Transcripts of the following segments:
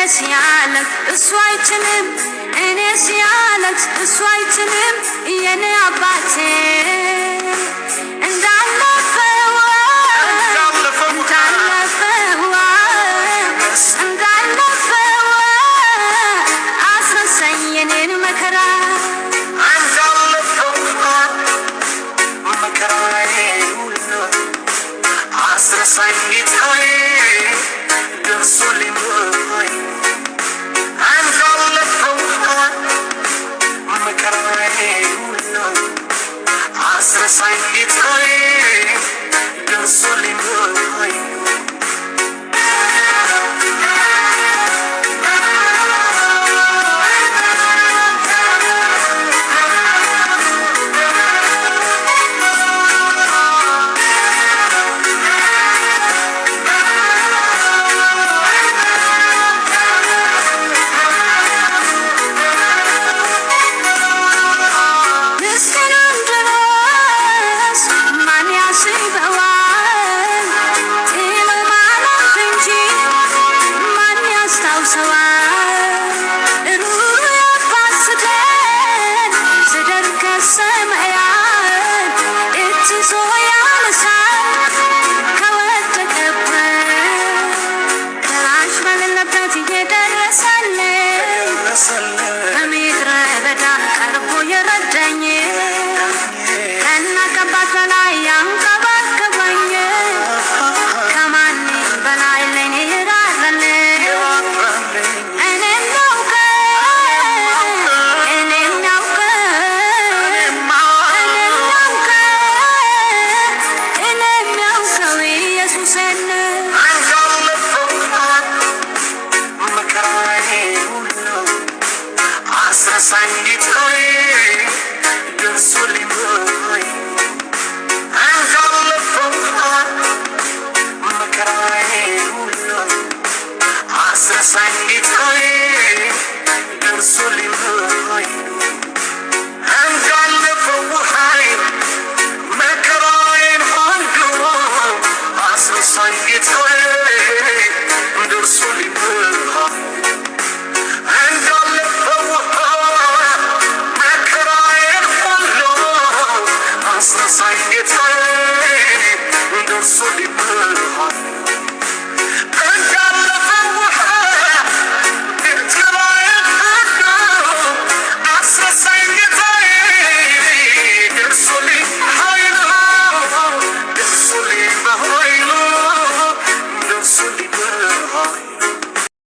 ሲያለቅ እሱ አይችልም እኔ ሲያለቅ እሱ አይችልም የኔ አባቴ እንዳለፈው አስረሳኝ የኔን መከራ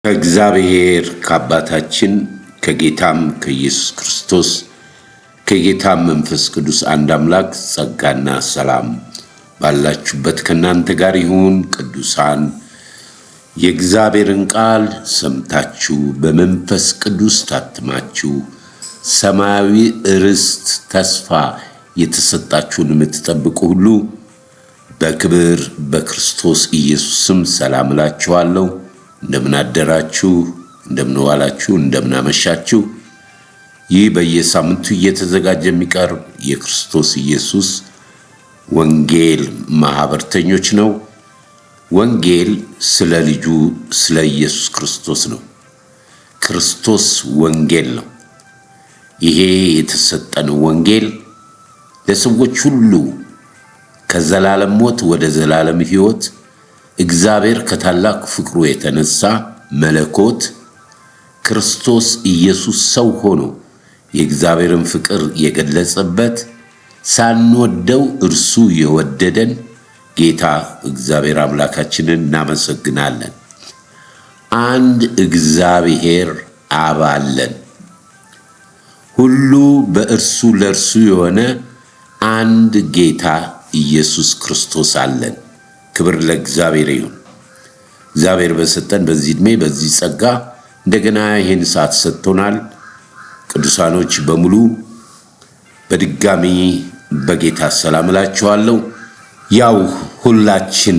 እግዚአብሔር ከአባታችን ከጌታም ከኢየሱስ ክርስቶስ ከጌታም መንፈስ ቅዱስ አንድ አምላክ ጸጋና ሰላም ባላችሁበት ከናንተ ጋር ይሁን። ቅዱሳን የእግዚአብሔርን ቃል ሰምታችሁ በመንፈስ ቅዱስ ታትማችሁ ሰማያዊ ርስት ተስፋ የተሰጣችሁን የምትጠብቁ ሁሉ በክብር በክርስቶስ ኢየሱስም ሰላም እላችኋለሁ። እንደምን አደራችሁ፣ እንደምን ዋላችሁ፣ እንደምን አመሻችሁ። ይህ በየሳምንቱ እየተዘጋጀ የሚቀርብ የክርስቶስ ኢየሱስ ወንጌል ማህበርተኞች ነው። ወንጌል ስለ ልጁ ስለ ኢየሱስ ክርስቶስ ነው። ክርስቶስ ወንጌል ነው። ይሄ የተሰጠን ወንጌል ለሰዎች ሁሉ ከዘላለም ሞት ወደ ዘላለም ሕይወት እግዚአብሔር ከታላቅ ፍቅሩ የተነሳ መለኮት ክርስቶስ ኢየሱስ ሰው ሆኖ የእግዚአብሔርን ፍቅር የገለጸበት ሳንወደው እርሱ የወደደን ጌታ እግዚአብሔር አምላካችንን እናመሰግናለን። አንድ እግዚአብሔር አብ አለን። ሁሉ በእርሱ ለእርሱ የሆነ አንድ ጌታ ኢየሱስ ክርስቶስ አለን። ክብር ለእግዚአብሔር ይሁን። እግዚአብሔር በሰጠን በዚህ ዕድሜ በዚህ ጸጋ እንደገና ይህን ሰዓት ሰጥቶናል። ቅዱሳኖች በሙሉ በድጋሚ በጌታ ሰላም እላችኋለሁ። ያው ሁላችን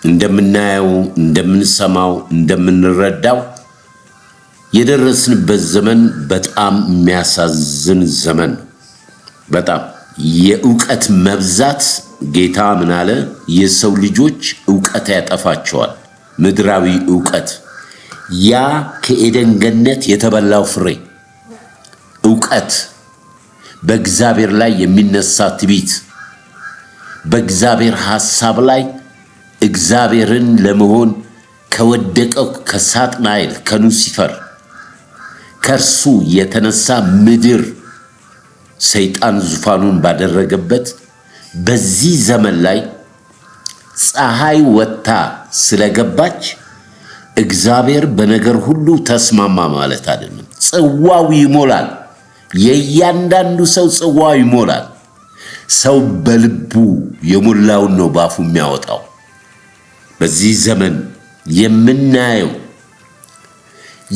እንደምናየው እንደምንሰማው እንደምንረዳው የደረስንበት ዘመን በጣም የሚያሳዝን ዘመን። በጣም የእውቀት መብዛት ጌታ ምን አለ? የሰው ልጆች ዕውቀት ያጠፋቸዋል። ምድራዊ ዕውቀት ያ ከኤደን ገነት የተበላው ፍሬ ዕውቀት፣ በእግዚአብሔር ላይ የሚነሳ ትዕቢት፣ በእግዚአብሔር ሐሳብ ላይ እግዚአብሔርን ለመሆን ከወደቀው ከሳጥናኤል ከሉሲፈር ከእርሱ የተነሳ ምድር ሰይጣን ዙፋኑን ባደረገበት በዚህ ዘመን ላይ ፀሐይ ወጥታ ስለገባች እግዚአብሔር በነገር ሁሉ ተስማማ ማለት አይደለም። ጽዋው ይሞላል። የእያንዳንዱ ሰው ጽዋው ይሞላል። ሰው በልቡ የሞላውን ነው ባፉ የሚያወጣው። በዚህ ዘመን የምናየው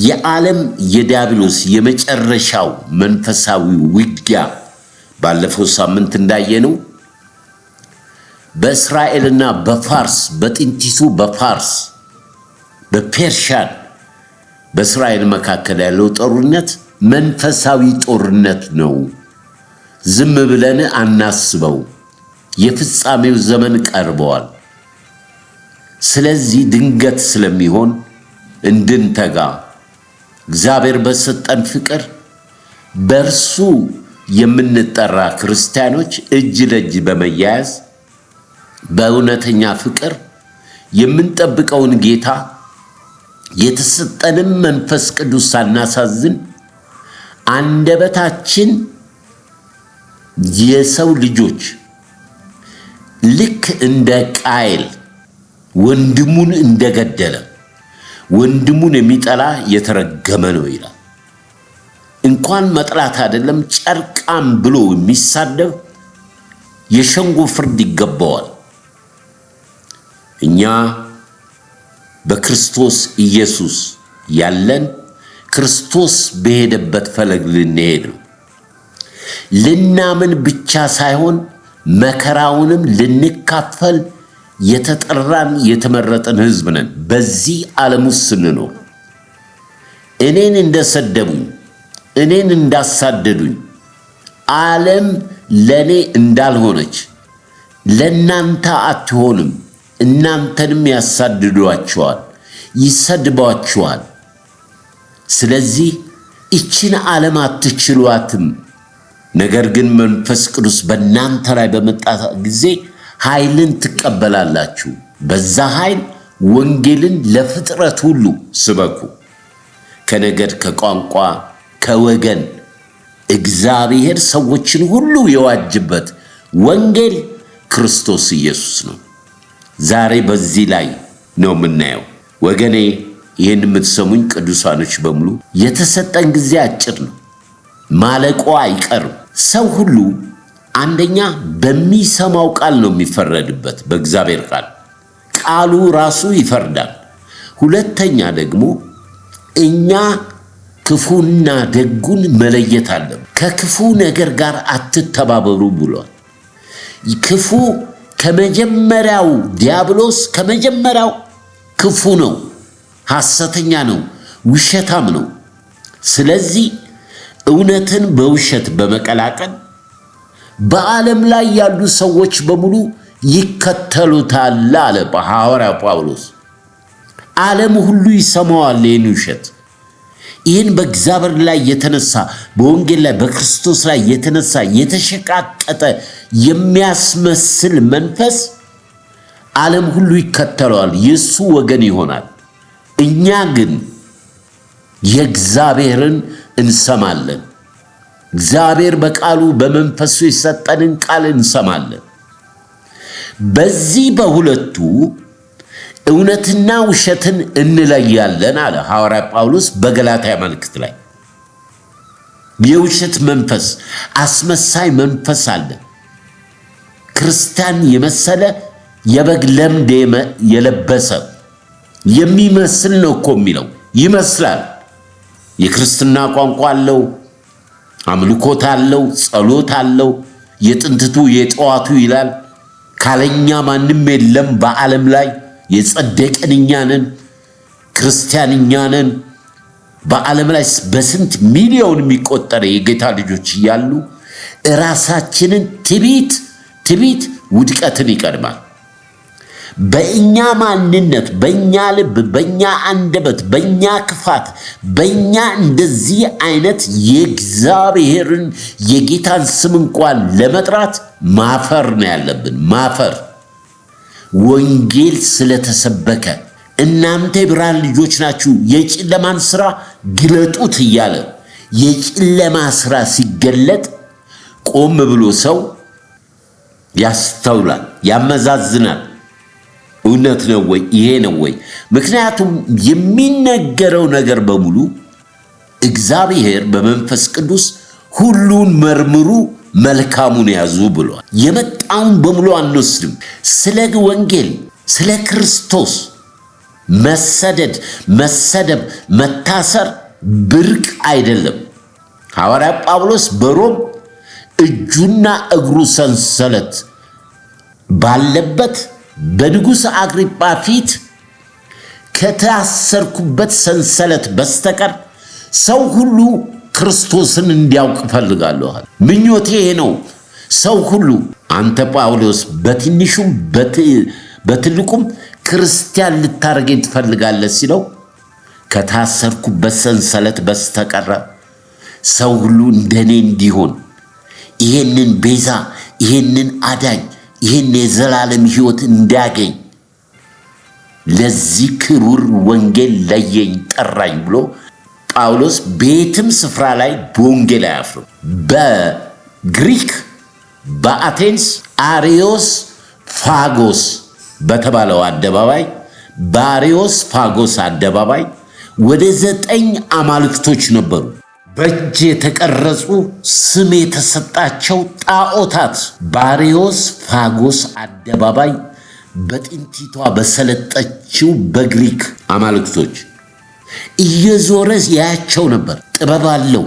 የዓለም የዲያብሎስ የመጨረሻው መንፈሳዊ ውጊያ ባለፈው ሳምንት እንዳየነው በእስራኤልና በፋርስ በጥንቲቱ በፋርስ በፔርሻን በእስራኤል መካከል ያለው ጦርነት መንፈሳዊ ጦርነት ነው። ዝም ብለን አናስበው። የፍጻሜው ዘመን ቀርበዋል። ስለዚህ ድንገት ስለሚሆን እንድንተጋ እግዚአብሔር በሰጠን ፍቅር በእርሱ የምንጠራ ክርስቲያኖች እጅ ለእጅ በመያያዝ በእውነተኛ ፍቅር የምንጠብቀውን ጌታ የተሰጠንም መንፈስ ቅዱስ ሳናሳዝን አንደበታችን የሰው ልጆች ልክ እንደ ቃየል ወንድሙን እንደገደለ ወንድሙን የሚጠላ የተረገመ ነው ይላል። እንኳን መጥላት አይደለም ጨርቃም ብሎ የሚሳደብ የሸንጎ ፍርድ ይገባዋል። እኛ በክርስቶስ ኢየሱስ ያለን ክርስቶስ በሄደበት ፈለግ ልንሄድ ነው። ልናምን ብቻ ሳይሆን መከራውንም ልንካፈል የተጠራን የተመረጠን ሕዝብ ነን። በዚህ ዓለም ውስጥ ስንኖር እኔን እንደሰደቡኝ እኔን እንዳሳደዱኝ ዓለም ለኔ እንዳልሆነች ለናንተ አትሆንም። እናንተንም ያሳድዷቸዋል፣ ይሰድቧቸዋል። ስለዚህ እቺን ዓለም አትችሏትም። ነገር ግን መንፈስ ቅዱስ በእናንተ ላይ በመጣ ጊዜ ኃይልን ትቀበላላችሁ። በዛ ኃይል ወንጌልን ለፍጥረት ሁሉ ስበኩ። ከነገድ፣ ከቋንቋ፣ ከወገን እግዚአብሔር ሰዎችን ሁሉ የዋጅበት ወንጌል ክርስቶስ ኢየሱስ ነው። ዛሬ በዚህ ላይ ነው የምናየው። ወገኔ ይህን የምትሰሙኝ ቅዱሳኖች በሙሉ የተሰጠን ጊዜ አጭር ነው፣ ማለቆ አይቀርም። ሰው ሁሉ አንደኛ በሚሰማው ቃል ነው የሚፈረድበት። በእግዚአብሔር ቃሉ ራሱ ይፈርዳል። ሁለተኛ ደግሞ እኛ ክፉና ደጉን መለየት አለብን። ከክፉ ነገር ጋር አትተባበሩ ብሏል። ክፉ ከመጀመሪያው ዲያብሎስ ከመጀመሪያው ክፉ ነው፣ ሐሰተኛ ነው፣ ውሸታም ነው። ስለዚህ እውነትን በውሸት በመቀላቀል በዓለም ላይ ያሉ ሰዎች በሙሉ ይከተሉታል አለ ሐዋርያው ጳውሎስ። ዓለም ሁሉ ይሰማዋል ይህን ውሸት። ይህን በእግዚአብሔር ላይ የተነሳ በወንጌል ላይ በክርስቶስ ላይ የተነሳ የተሸቃቀጠ የሚያስመስል መንፈስ ዓለም ሁሉ ይከተለዋል፣ የሱ ወገን ይሆናል። እኛ ግን የእግዚአብሔርን እንሰማለን። እግዚአብሔር በቃሉ በመንፈሱ የሰጠንን ቃል እንሰማለን። በዚህ በሁለቱ እውነትና ውሸትን እንለያለን አለ ሐዋርያ ጳውሎስ በገላትያ መልእክት ላይ። የውሸት መንፈስ፣ አስመሳይ መንፈስ አለ። ክርስቲያን የመሰለ የበግ ለምድ የለበሰ የሚመስል ነው እኮ የሚለው ይመስላል። የክርስትና ቋንቋ አለው፣ አምልኮት አለው፣ ጸሎት አለው። የጥንትቱ የጠዋቱ ይላል። ካለኛ ማንም የለም በዓለም ላይ። የጸደቅን እኛ ነን፣ ክርስቲያን እኛ ነን። በዓለም ላይ በስንት ሚሊዮን የሚቆጠረ የጌታ ልጆች እያሉ ራሳችንን ትዕቢት ውድቀትን ይቀድማል። በእኛ ማንነት፣ በእኛ ልብ፣ በእኛ አንደበት፣ በእኛ ክፋት፣ በእኛ እንደዚህ አይነት የእግዚአብሔርን የጌታን ስም እንኳን ለመጥራት ማፈር ነው ያለብን። ማፈር ወንጌል ስለተሰበከ እናንተ የብርሃን ልጆች ናችሁ፣ የጨለማን ሥራ ግለጡት እያለ የጨለማ ሥራ ሲገለጥ ቆም ብሎ ሰው ያስተውላል፣ ያመዛዝናል። እውነት ነው ወይ? ይሄ ነው ወይ? ምክንያቱም የሚነገረው ነገር በሙሉ እግዚአብሔር በመንፈስ ቅዱስ ሁሉን መርምሩ መልካሙን ያዙ ብሏል። የመጣውን በሙሉ አንወስድም። ስለ ወንጌል፣ ስለ ክርስቶስ መሰደድ፣ መሰደብ፣ መታሰር ብርቅ አይደለም። ሐዋርያ ጳውሎስ በሮም እጁና እግሩ ሰንሰለት ባለበት በንጉሥ አግሪጳ ፊት ከታሰርኩበት ሰንሰለት በስተቀር ሰው ሁሉ ክርስቶስን እንዲያውቅ እፈልጋለሁ። ምኞቴ ይሄ ነው። ሰው ሁሉ አንተ ጳውሎስ በትንሹም በትልቁም ክርስቲያን ልታረገኝ ትፈልጋለህ ሲለው ከታሰርኩበት ሰንሰለት በስተቀር ሰው ሁሉ እንደኔ እንዲሆን ይሄንን ቤዛ፣ ይሄንን አዳኝ፣ ይሄን የዘላለም ሕይወት እንዲያገኝ ለዚህ ክቡር ወንጌል ለየኝ ጠራኝ ብሎ ጳውሎስ ቤትም ስፍራ ላይ በወንጌል አያፍርም። በግሪክ በአቴንስ አሪዮስ ፋጎስ በተባለው አደባባይ በአሪዮስ ፋጎስ አደባባይ ወደ 9 አማልክቶች ነበሩ። በእጅ የተቀረጹ ስም የተሰጣቸው ጣዖታት በአሪዮስ ፋጎስ አደባባይ በጥንቲቷ በሰለጠችው በግሪክ አማልክቶች እየዞረ ያያቸው ነበር። ጥበብ አለው፣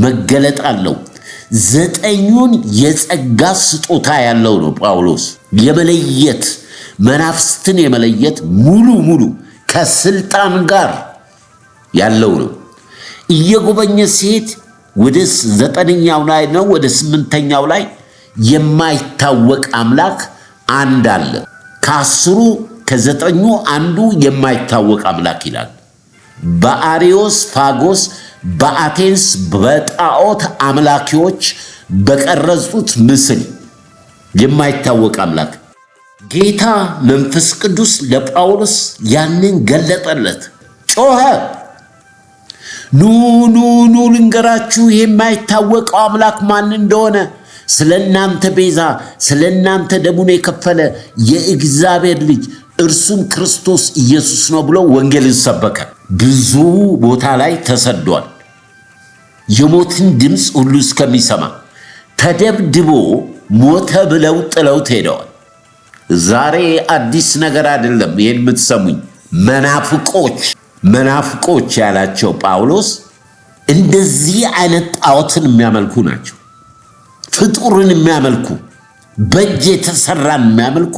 መገለጥ አለው። 9ኙን የጸጋ ስጦታ ያለው ነው ጳውሎስ። የመለየት መናፍስትን የመለየት ሙሉ ከስልጣን ጋር ያለው ነው። እየጎበኘ ሲሄድ ወደ 9ኛው ላይ ነው፣ ወደ 8ኛው ላይ የማይታወቅ አምላክ አንድ አለ። ከ10 ከ9 አንዱ የማይታወቅ አምላክ ይላል። በአሪዮስ ፋጎስ በአቴንስ በጣዖት አምላኪዎች በቀረጹት ምስል የማይታወቅ አምላክ ጌታ መንፈስ ቅዱስ ለጳውሎስ ያንን ገለጠለት። ጮኸ፣ ኑ ልንገራችሁ የማይታወቀው አምላክ ማን እንደሆነ፣ ስለናንተ ቤዛ፣ ስለናንተ ደሙን የከፈለ የእግዚአብሔር ልጅ እርሱም ክርስቶስ ኢየሱስ ነው ብሎ ወንጌልን ሰበከ። ብዙ ቦታ ላይ ተሰዷል። የሞትን ድምፅ ሁሉ እስከሚሰማ ተደብድቦ ሞተ ብለው ጥለውት ሄደዋል። ዛሬ አዲስ ነገር አይደለም ይሄን የምትሰሙኝ። መናፍቆች ያላቸው ጳውሎስ እንደዚህ አይነት ጣዖትን የሚያመልኩ ናቸው። ፍጡርን የሚያመልኩ፣ በእጅ የተሰራን የሚያመልኩ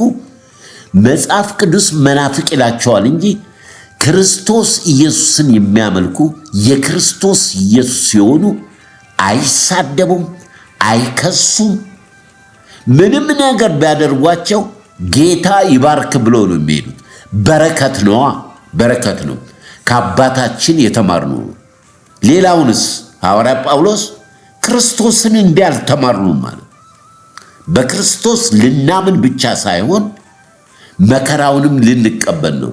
መጽሐፍ ቅዱስ መናፍቅ ይላቸዋል እንጂ ክርስቶስ ኢየሱስን የሚያመልኩ የክርስቶስ ኢየሱስ ሲሆኑ አይሳደቡም፣ አይከሱም። ምንም ነገር ቢያደርጓቸው ጌታ ይባርክ ብሎ ነው የሚሄዱት። በረከት ነው። ከአባታችን የተማርነው ነው። ሌላውንስ ሐዋርያ ጳውሎስ ክርስቶስን እንዲያልተማርነው ማለት በክርስቶስ ልናምን ብቻ ሳይሆን መከራውንም ልንቀበል ነው።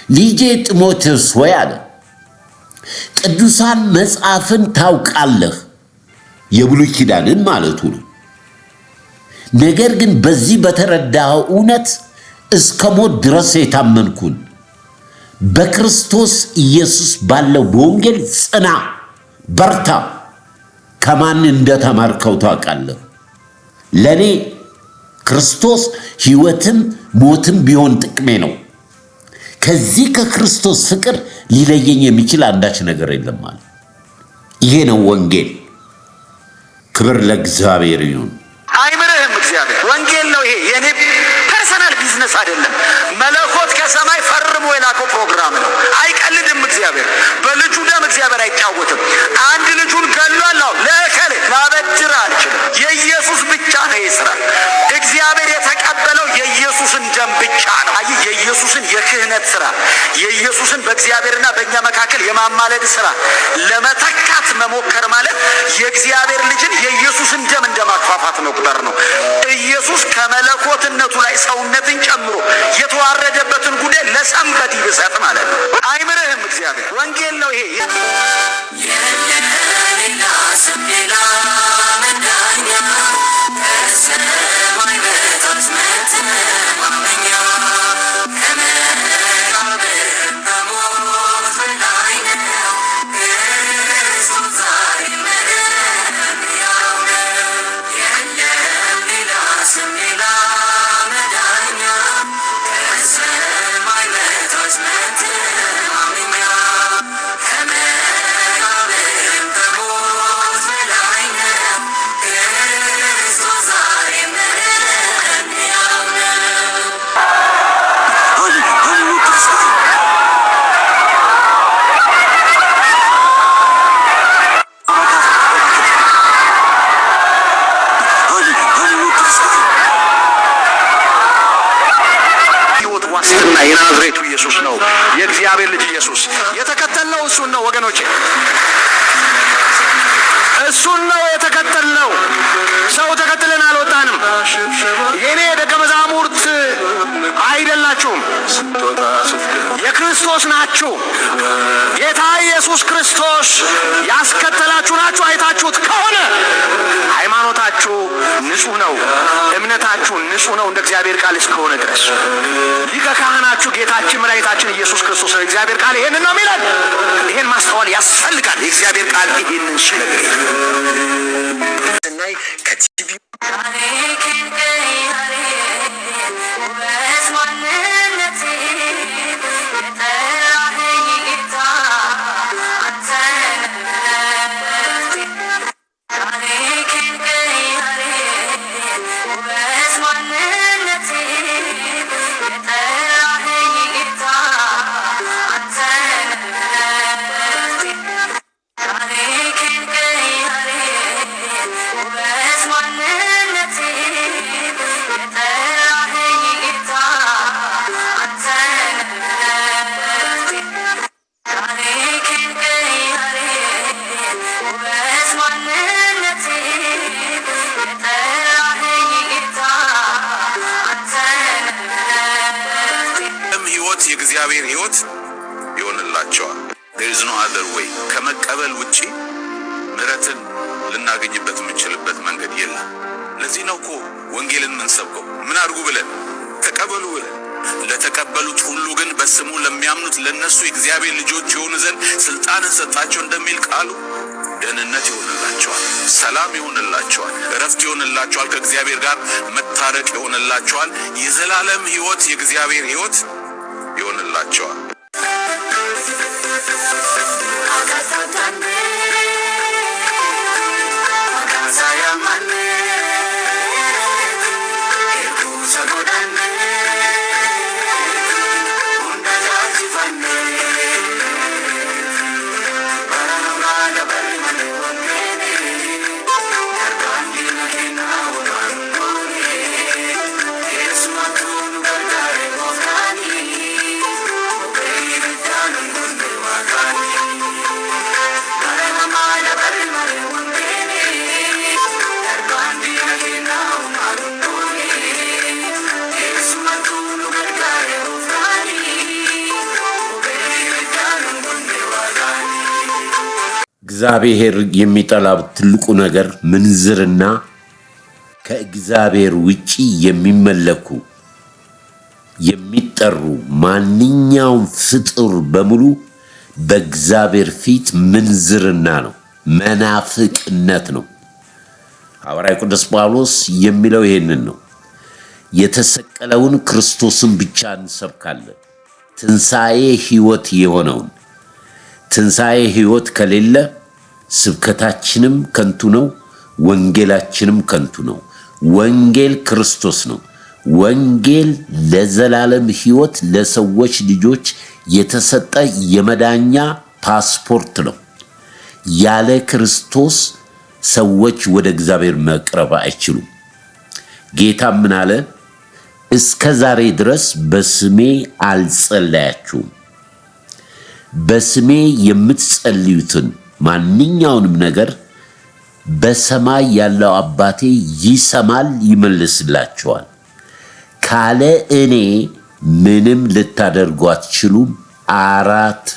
ልጄ ጢሞቴዎስ ሆይ አለ፣ ቅዱሳን መጽሐፍን ታውቃለህ፣ የብሉይ ኪዳንን ማለቱ ነው። ነገር ግን በዚህ በተረዳኸው እውነት እስከ ሞት ድረስ የታመንኩን በክርስቶስ ኢየሱስ ባለው በወንጌል ጽና፣ በርታ። ከማን እንደተማርከው ታውቃለህ። ለኔ ክርስቶስ ሕይወትም ሞትም ቢሆን ጥቅሜ ነው። ከዚህ ከክርስቶስ ፍቅር ሊለየኝ የሚችል አንዳች ነገር የለም ማለት ይሄ ነው ወንጌል። ክብር ለእግዚአብሔር ይሁን። አይምርህም እግዚአብሔር። ወንጌል ነው ይሄ። የኔ ፐርሰናል ቢዝነስ አይደለም። መለኮት ከሰማይ ፈርሞ የላከው ፕሮግራም ነው። አይቀልድም እግዚአብሔር። በልጁ ደም እግዚአብሔር አይጫወትም። አንድ ልጁን ገሏል። ለከለ ላበድር አልችልም። የኢየሱስ ብቻ ነው ይስራ። እግዚአብሔር የተቀበለው የኢየሱስን ደም ብቻ ነው። የኢየሱስን በእግዚአብሔርና በእኛ መካከል የማማለድ ስራ ለመተካት መሞከር ማለት የእግዚአብሔር ልጅን የኢየሱስን ደም እንደማክፋፋት መቁጠር ነው። ኢየሱስ ከመለኮትነቱ ላይ ሰውነትን ጨምሮ የተዋረደበትን ጉዳይ ለሰንበዲ ብሰጥ ማለት ነው። አይምርህም እግዚአብሔር። ወንጌል ነው ይሄ። የናዝሬቱ ኢየሱስ ነው። የእግዚአብሔር ልጅ ኢየሱስ የተከተልነው እሱን ነው ወገኖቼ፣ እሱን ነው የተከተልነው። ሰው ተከትለን አልወጣንም። የኔ ደቀ መዛሙርት አይደላችሁም፣ የክርስቶስ ናችሁ። ጌታ ኢየሱስ ክርስቶስ ያስከተላችሁ ናችሁ። አይታችሁት ከሆነ ሃይማኖታችሁ ንጹህ ነው፣ እምነታችሁ ንጹህ ነው እንደ እግዚአብሔር ቃል እስከሆነ ድረስ። ሊቀ ካህናችሁ ጌታችን መድኃኒታችን ኢየሱስ ክርስቶስ ነው። እግዚአብሔር ቃል ይሄንን ነው የሚለን። ይሄን ማስተዋል ያስፈልጋል። የእግዚአብሔር ቃል ይሄንን ሲነግር ከቲቪ የእግዚአብሔር ሕይወት ይሆንላቸዋል። there is no other way። ከመቀበል ውጪ ምሕረትን ልናገኝበት የምንችልበት መንገድ የለም። ለዚህ ነው እኮ ወንጌልን የምንሰብከው። ምን አድርጉ ብለን? ተቀበሉ ብለን። ለተቀበሉት ሁሉ ግን በስሙ ለሚያምኑት ለነሱ የእግዚአብሔር ልጆች የሆኑ ዘንድ ስልጣንን ሰጣቸው እንደሚል ቃሉ ደህንነት ይሆንላቸዋል፣ ሰላም ይሆንላቸዋል፣ እረፍት ይሆንላቸዋል፣ ከእግዚአብሔር ጋር መታረቅ ይሆንላቸዋል፣ የዘላለም ሕይወት የእግዚአብሔር ሕይወት ይሆንላቸዋል። እግዚአብሔር የሚጠላው ትልቁ ነገር ምንዝርና ከእግዚአብሔር ውጪ የሚመለኩ የሚጠሩ ማንኛውም ፍጡር በሙሉ በእግዚአብሔር ፊት ምንዝርና ነው፣ መናፍቅነት ነው። ሐዋርያው ቅዱስ ጳውሎስ የሚለው ይሄንን ነው። የተሰቀለውን ክርስቶስን ብቻ እንሰብካለን፣ ትንሣኤ ሕይወት የሆነውን። ትንሣኤ ሕይወት ከሌለ ስብከታችንም ከንቱ ነው፣ ወንጌላችንም ከንቱ ነው። ወንጌል ክርስቶስ ነው። ወንጌል ለዘላለም ሕይወት ለሰዎች ልጆች የተሰጠ የመዳኛ ፓስፖርት ነው። ያለ ክርስቶስ ሰዎች ወደ እግዚአብሔር መቅረብ አይችሉም። ጌታ ምን አለ? እስከ ዛሬ ድረስ በስሜ አልጸለያችሁም። በስሜ የምትጸልዩትን ማንኛውንም ነገር በሰማይ ያለው አባቴ ይሰማል ይመልስላችኋል። ካለ እኔ ምንም ልታደርጉ አትችሉም። 4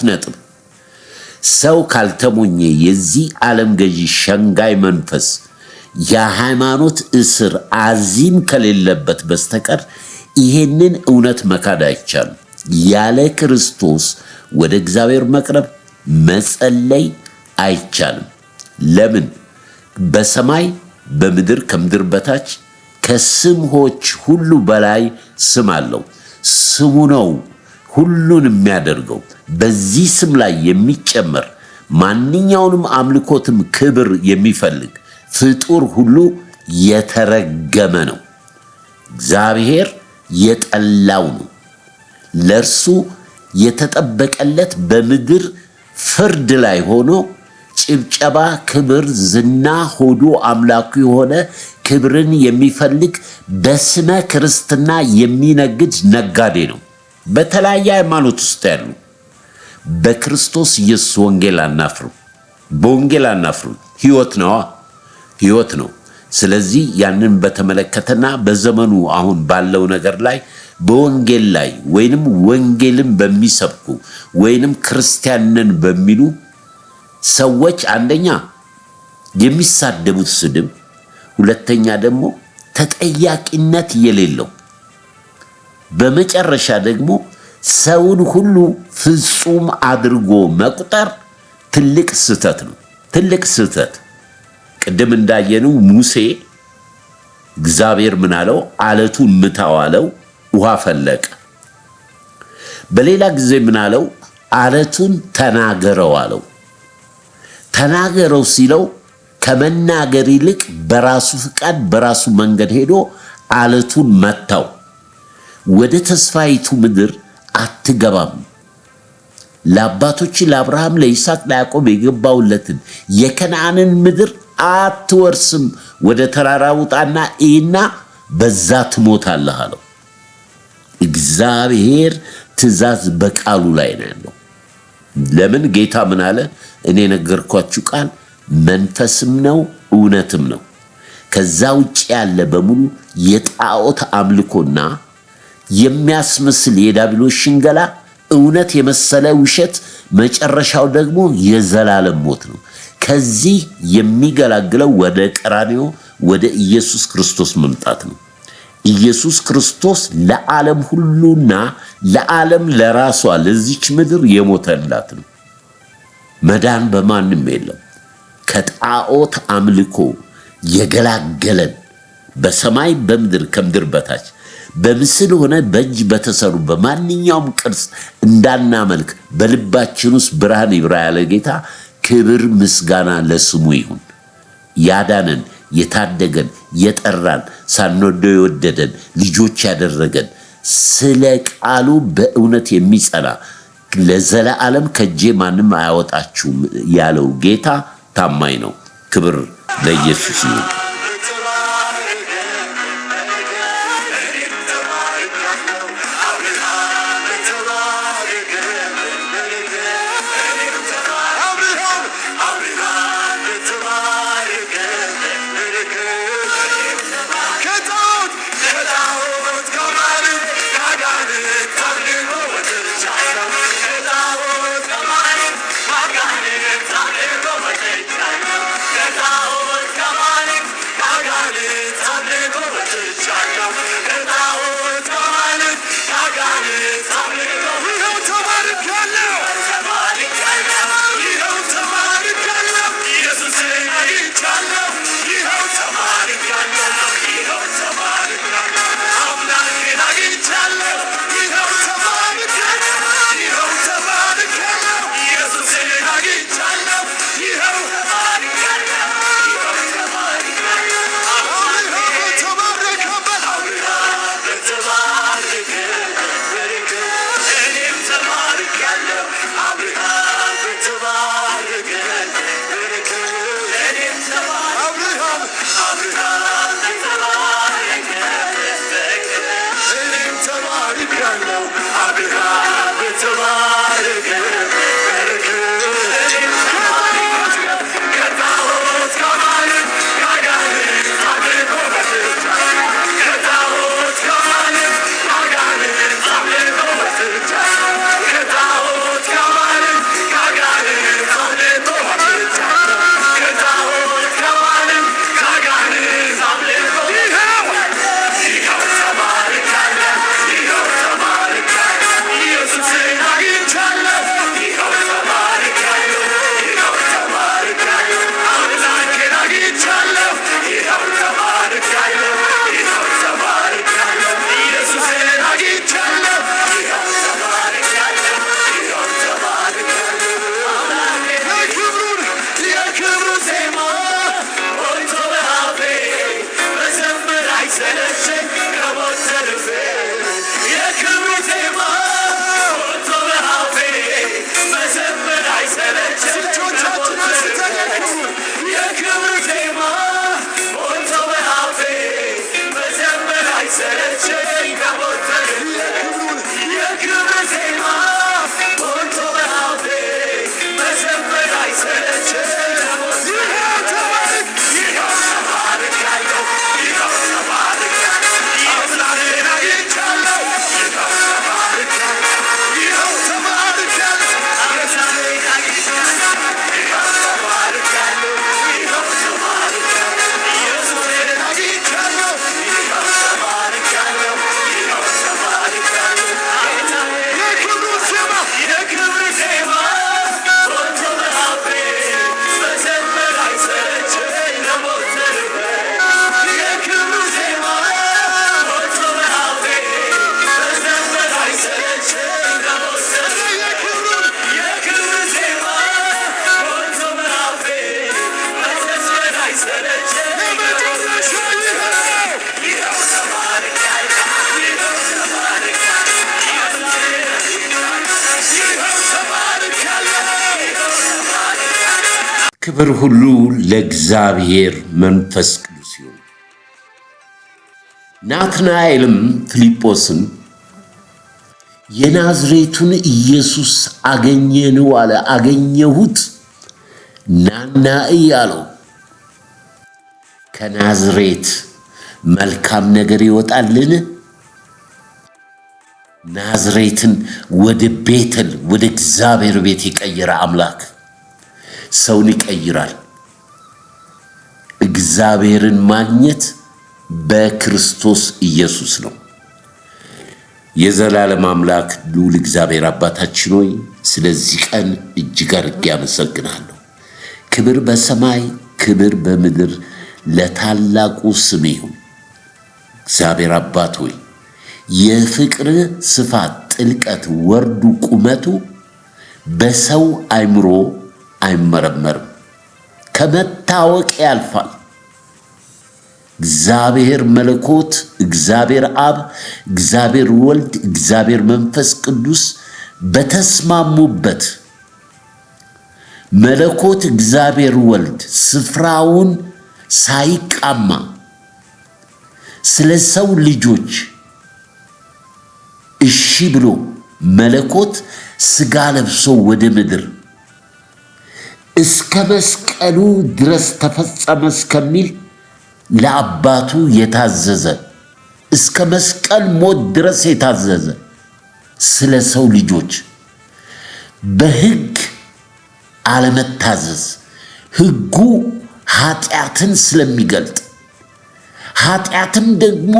ነጥብ። ሰው ካልተሞኘ የዚህ ዓለም ገዢ ሸንጋይ መንፈስ የሃይማኖት እስር አዚም ከሌለበት በስተቀር ይሄንን እውነት መካድ አይቻልም። ያለ ክርስቶስ ወደ እግዚአብሔር መቅረብ መጸለይ አይቻልም። ለምን? በሰማይ በምድር ከምድር በታች ከስሞች ሁሉ በላይ ስም አለው። ስሙ ነው ሁሉን የሚያደርገው። በዚህ ስም ላይ የሚጨመር ማንኛውንም አምልኮትም ክብር የሚፈልግ ፍጡር ሁሉ የተረገመ ነው። እግዚአብሔር የጠላው ነው። ለእርሱ የተጠበቀለት በምድር ፍርድ ላይ ሆኖ ጭብጨባ፣ ክብር፣ ዝና፣ ሆዱ አምላኩ የሆነ ክብርን የሚፈልግ በስመ ክርስትና የሚነግድ ነጋዴ ነው። በተለያየ ሃይማኖት ውስጥ ያሉ በክርስቶስ ኢየሱስ ወንጌል አናፍሩ። በወንጌል አናፍሩ። ሕይወት ነው። ስለዚህ ያንን በተመለከተና በዘመኑ አሁን ባለው ነገር ላይ በወንጌል ላይ ወይንም ወንጌልን በሚሰብኩ ወይንም ክርስቲያንን በሚሉ ሰዎች አንደኛ የሚሳደቡት ስድብ፣ ሁለተኛ ደግሞ ተጠያቂነት የሌለው፣ በመጨረሻ ደግሞ ሰውን ሁሉ ፍጹም አድርጎ መቁጠር ትልቅ ስህተት ነው። ትልቅ ስህተት። ቅድም እንዳየነው ሙሴ እግዚአብሔር ምን አለው? አለቱን ምታው አለው፣ ውሃ ፈለቀ። በሌላ ጊዜ ምን አለው? አለቱን ተናገረው አለው። ተናገረው ሲለው ከመናገር ይልቅ በራሱ ፍቃድ በራሱ መንገድ ሄዶ አለቱን መታው። ወደ ተስፋይቱ ምድር አትገባም፣ ለአባቶች ለአብርሃም ለይስሐቅ ለያዕቆብ የገባውለትን የከነዓንን ምድር አትወርስም፣ ወደ ተራራ ውጣና እይና በዛ ትሞታለህ አለው። እግዚአብሔር ትእዛዝ በቃሉ ላይ ነው ያለው። ለምን? ጌታ ምን አለ? እኔ ነገርኳችሁ ቃል መንፈስም ነው እውነትም ነው። ከዛ ውጭ ያለ በሙሉ የጣዖት አምልኮና የሚያስመስል የዲያብሎስ ሽንገላ፣ እውነት የመሰለ ውሸት፣ መጨረሻው ደግሞ የዘላለም ሞት ነው። ከዚህ የሚገላግለው ወደ ቀራንዮ ወደ ኢየሱስ ክርስቶስ መምጣት ነው። ኢየሱስ ክርስቶስ ለዓለም ሁሉና ለዓለም ለራሷ ለዚች ምድር የሞተላት ነው። መዳን በማንም የለም። ከጣዖት አምልኮ የገላገለን በሰማይ በምድር ከምድር በታች በምስል ሆነ በእጅ በተሰሩ በማንኛውም ቅርጽ እንዳናመልክ በልባችን ውስጥ ብርሃን ይብራ ያለ ጌታ ክብር ምስጋና ለስሙ ይሁን። ያዳነን፣ የታደገን፣ የጠራን፣ ሳንወደው የወደደን፣ ልጆች ያደረገን፣ ስለ ቃሉ በእውነት የሚጸና ለዘላለም ከጄ ማንም አያወጣችሁም ያለው ጌታ ታማኝ ነው። ክብር ለኢየሱስ ይሁን። ክብር ሁሉ ለእግዚአብሔር መንፈስ ቅዱስ ይሁን። ናትናኤልም ፊልጶስን የናዝሬቱን ኢየሱስ አገኘነው አለ። አገኘሁት ናና እይ አለው። ከናዝሬት መልካም ነገር ይወጣልን? ናዝሬትን ወደ ቤተል ወደ እግዚአብሔር ቤት የቀየረ አምላክ ሰውን ይቀይራል። እግዚአብሔርን ማግኘት በክርስቶስ ኢየሱስ ነው። የዘላለም አምላክ ልዑል እግዚአብሔር አባታችን ሆይ ስለዚህ ቀን እጅግ አድርጌ አመሰግናለሁ። ክብር በሰማይ ክብር በምድር ለታላቁ ስም ይሁን። እግዚአብሔር አባት ሆይ የፍቅር ስፋት ጥልቀት ወርዱ ቁመቱ በሰው አእምሮ አይመረመርም፣ ከመታወቅ ያልፋል። እግዚአብሔር መለኮት፣ እግዚአብሔር አብ፣ እግዚአብሔር ወልድ፣ እግዚአብሔር መንፈስ ቅዱስ በተስማሙበት መለኮት እግዚአብሔር ወልድ ስፍራውን ሳይቃማ ስለ ሰው ልጆች እሺ ብሎ መለኮት ሥጋ ለብሶ ወደ ምድር እስከ መስቀሉ ድረስ ተፈጸመ እስከሚል ለአባቱ የታዘዘ እስከ መስቀል ሞት ድረስ የታዘዘ ስለ ሰው ልጆች በሕግ አለመታዘዝ ሕጉ ኃጢአትን ስለሚገልጥ ኃጢአትም ደግሞ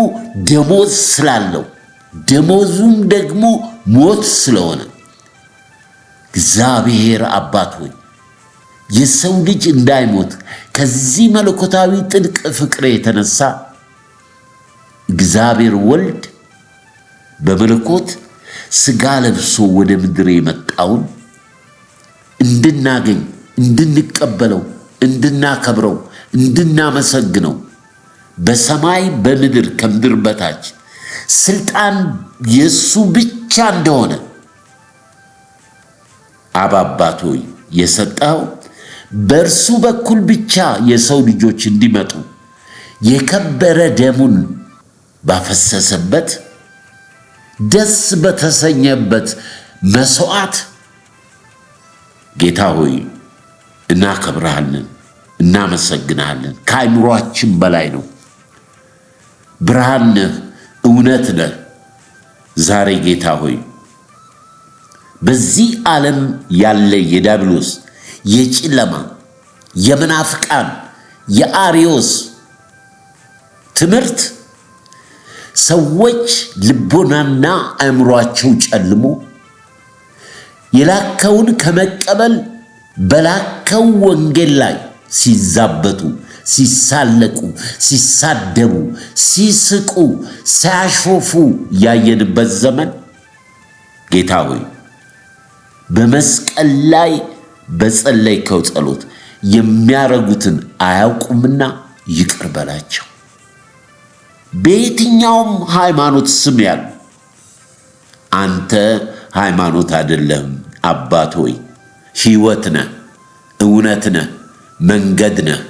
ደሞዝ ስላለው ደሞዙም ደግሞ ሞት ስለሆነ እግዚአብሔር አባት ሆይ የሰው ልጅ እንዳይሞት ከዚህ መለኮታዊ ጥልቅ ፍቅር የተነሳ እግዚአብሔር ወልድ በመለኮት ሥጋ ለብሶ ወደ ምድር የመጣውን እንድናገኝ እንድንቀበለው እንድናከብረው እንድናመሰግነው በሰማይ በምድር ከምድር በታች ስልጣን የሱ ብቻ እንደሆነ አባት ሆይ የሰጠው በእርሱ በኩል ብቻ የሰው ልጆች እንዲመጡ የከበረ ደሙን ባፈሰሰበት ደስ በተሰኘበት መስዋዕት ጌታ ሆይ እናከብርሃለን፣ እናመሰግንሃለን። ከአእምሮአችን በላይ ነው። ብርሃን ነህ፣ እውነት ነህ። ዛሬ ጌታ ሆይ በዚህ ዓለም ያለ የዲያብሎስ የጨለማ የመናፍቃን የአርዮስ ትምህርት ሰዎች ልቦናና አእምሮአቸው ጨልሞ የላከውን ከመቀበል በላከው ወንጌል ላይ ሲዛበቱ፣ ሲሳለቁ፣ ሲሳደቡ፣ ሲስቁ፣ ሲያሾፉ ያየንበት ዘመን ጌታ ሆይ በመስቀል ላይ በጸለይከው ጸሎት የሚያረጉትን አያውቁምና ይቅር በላቸው። በየትኛውም ሃይማኖት ስም ያሉ አንተ ሃይማኖት አይደለም አባት ሆይ ሕይወት ነህ፣ እውነት ነህ፣ መንገድ ነህ።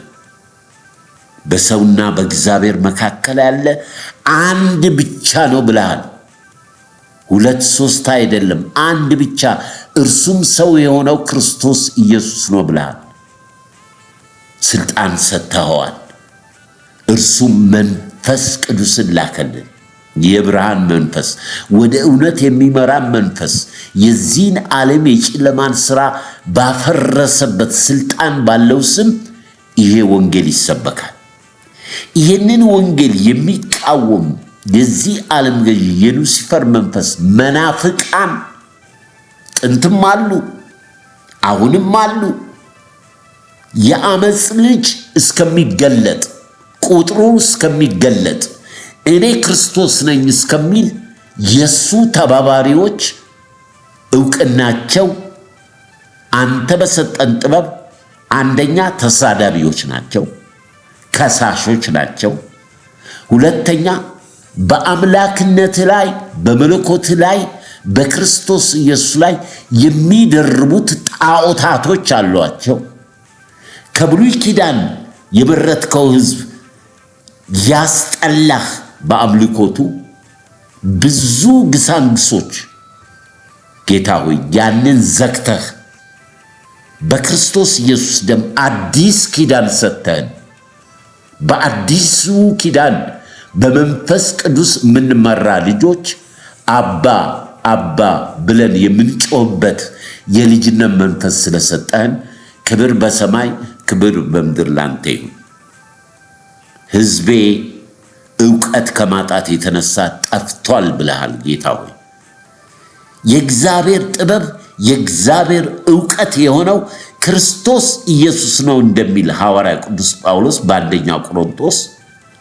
በሰውና በእግዚአብሔር መካከል ያለ አንድ ብቻ ነው ብለሃል። ሁለት ሶስት አይደለም፣ አንድ ብቻ፣ እርሱም ሰው የሆነው ክርስቶስ ኢየሱስ ነው ብለሃል። ስልጣን ሰጥተኸዋል። እርሱም መንፈስ ቅዱስን ላከልን። የብርሃን መንፈስ፣ ወደ እውነት የሚመራን መንፈስ፣ የዚህን ዓለም የጨለማን ሥራ ባፈረሰበት ስልጣን ባለው ስም ይሄ ወንጌል ይሰበካል። ይህንን ወንጌል የሚቃወም የዚህ ዓለም ገዢ የሉሲፈር መንፈስ መናፍቃን ጥንትም አሉ፣ አሁንም አሉ። የአመፅ ልጅ እስከሚገለጥ ቁጥሩ እስከሚገለጥ እኔ ክርስቶስ ነኝ እስከሚል የሱ ተባባሪዎች ዕውቅናቸው አንተ በሰጠን ጥበብ አንደኛ ተሳዳቢዎች ናቸው፣ ከሳሾች ናቸው። ሁለተኛ በአምላክነት ላይ በመለኮት ላይ በክርስቶስ ኢየሱስ ላይ የሚደርቡት ጣዖታቶች አሏቸው። ከብሉይ ኪዳን የመረጥከው ሕዝብ ያስጠላህ በአምልኮቱ ብዙ ግሳንግሶች ጌታ ሆይ ያንን ዘግተህ በክርስቶስ ኢየሱስ ደም አዲስ ኪዳን ሰጥተን በአዲሱ ኪዳን በመንፈስ ቅዱስ የምንመራ ልጆች አባ አባ ብለን የምንጮህበት የልጅነት መንፈስ ስለሰጠን ክብር በሰማይ ክብር በምድር ላንተ ይሁን። ሕዝቤ ዕውቀት ከማጣት የተነሳ ጠፍቷል ብለሃል ጌታ ሆይ። የእግዚአብሔር ጥበብ የእግዚአብሔር ዕውቀት የሆነው ክርስቶስ ኢየሱስ ነው እንደሚል ሐዋርያ ቅዱስ ጳውሎስ በአንደኛ ቆሮንቶስ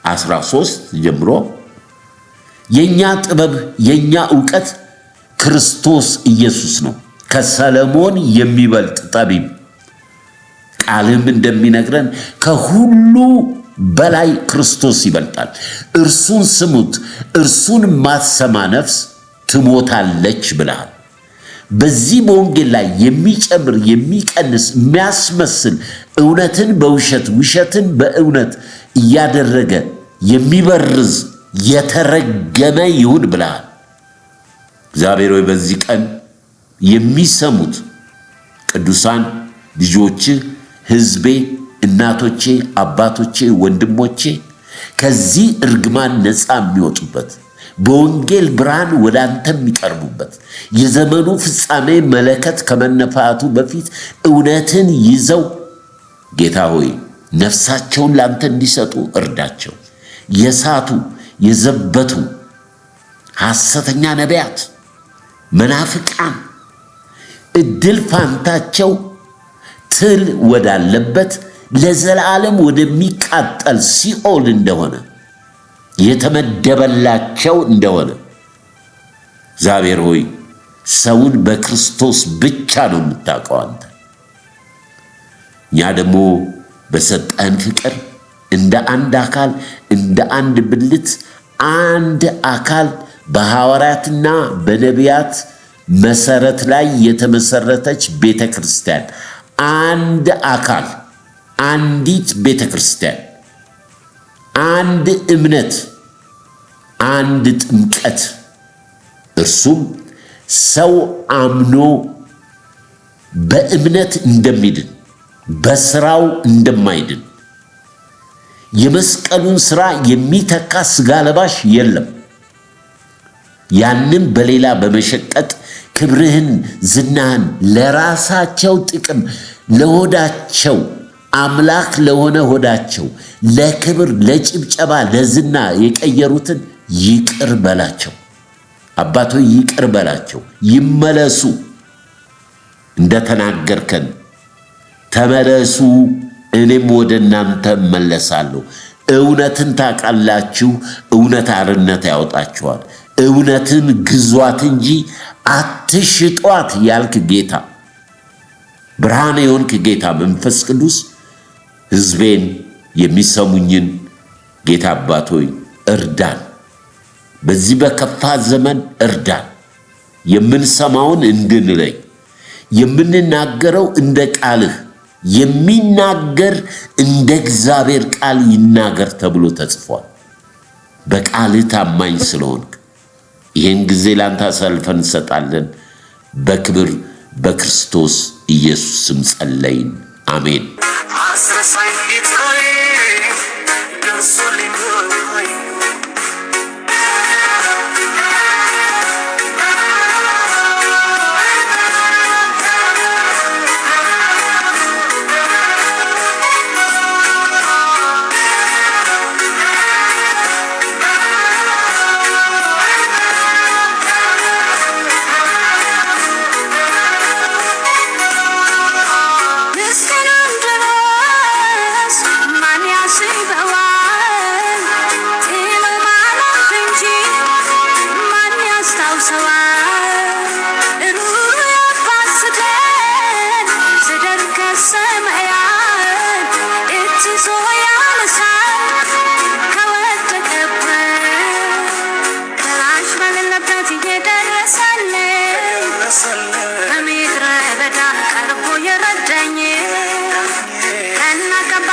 13 ጀምሮ የኛ ጥበብ የኛ ዕውቀት ክርስቶስ ኢየሱስ ነው፣ ከሰለሞን የሚበልጥ ጠቢብ። ቃልም እንደሚነግረን ከሁሉ በላይ ክርስቶስ ይበልጣል። እርሱን ስሙት፣ እርሱን ማትሰማ ነፍስ ትሞታለች ብለሃል። በዚህ በወንጌል ላይ የሚጨምር የሚቀንስ የሚያስመስል እውነትን በውሸት ውሸትን በእውነት እያደረገ የሚበርዝ የተረገመ ይሁን ብለሃል። እግዚአብሔር ሆይ በዚህ ቀን የሚሰሙት ቅዱሳን ልጆችህ ሕዝቤ፣ እናቶቼ፣ አባቶቼ፣ ወንድሞቼ ከዚህ እርግማን ነፃ የሚወጡበት በወንጌል ብርሃን ወደ አንተ የሚቀርቡበት የዘመኑ ፍጻሜ መለከት ከመነፋቱ በፊት እውነትን ይዘው ጌታ ሆይ ነፍሳቸውን ለአንተ እንዲሰጡ እርዳቸው። የሳቱ የዘበቱ ሐሰተኛ ነቢያት፣ መናፍቃን እድል ፋንታቸው ትል ወዳለበት ለዘላለም ወደሚቃጠል ሲኦል እንደሆነ የተመደበላቸው እንደሆነ እግዚአብሔር ሆይ ሰውን በክርስቶስ ብቻ ነው የምታውቀው አንተ። እኛ ደግሞ በሰጠን ፍቅር እንደ አንድ አካል እንደ አንድ ብልት አንድ አካል በሐዋርያትና በነቢያት መሰረት ላይ የተመሰረተች ቤተ ክርስቲያን፣ አንድ አካል፣ አንዲት ቤተ ክርስቲያን፣ አንድ እምነት፣ አንድ ጥምቀት፣ እርሱም ሰው አምኖ በእምነት እንደሚድን በስራው እንደማይድን የመስቀሉን ስራ የሚተካ ስጋ ለባሽ የለም። ያንን በሌላ በመሸቀጥ ክብርህን ዝናህን ለራሳቸው ጥቅም ለሆዳቸው አምላክ ለሆነ ሆዳቸው ለክብር ለጭብጨባ ለዝና የቀየሩትን ይቅር በላቸው። አባቶ ይቅር በላቸው፣ ይመለሱ። እንደተናገርከን ተመለሱ እኔም ወደ እናንተ እመለሳለሁ። እውነትን ታውቃላችሁ፣ እውነት አርነት ያወጣችኋል። እውነትን ግዟት እንጂ አትሽጧት ያልክ ጌታ፣ ብርሃን የሆንክ ጌታ መንፈስ ቅዱስ ሕዝቤን የሚሰሙኝን ጌታ አባት ሆይ እርዳን። በዚህ በከፋ ዘመን እርዳን። የምንሰማውን እንድንለይ የምንናገረው እንደ ቃልህ የሚናገር እንደ እግዚአብሔር ቃል ይናገር ተብሎ ተጽፏል። በቃልህ ታማኝ ስለሆንክ ይህን ጊዜ ላንተ አሳልፈን እንሰጣለን። በክብር በክርስቶስ ኢየሱስ ስም ጸለይን፣ አሜን።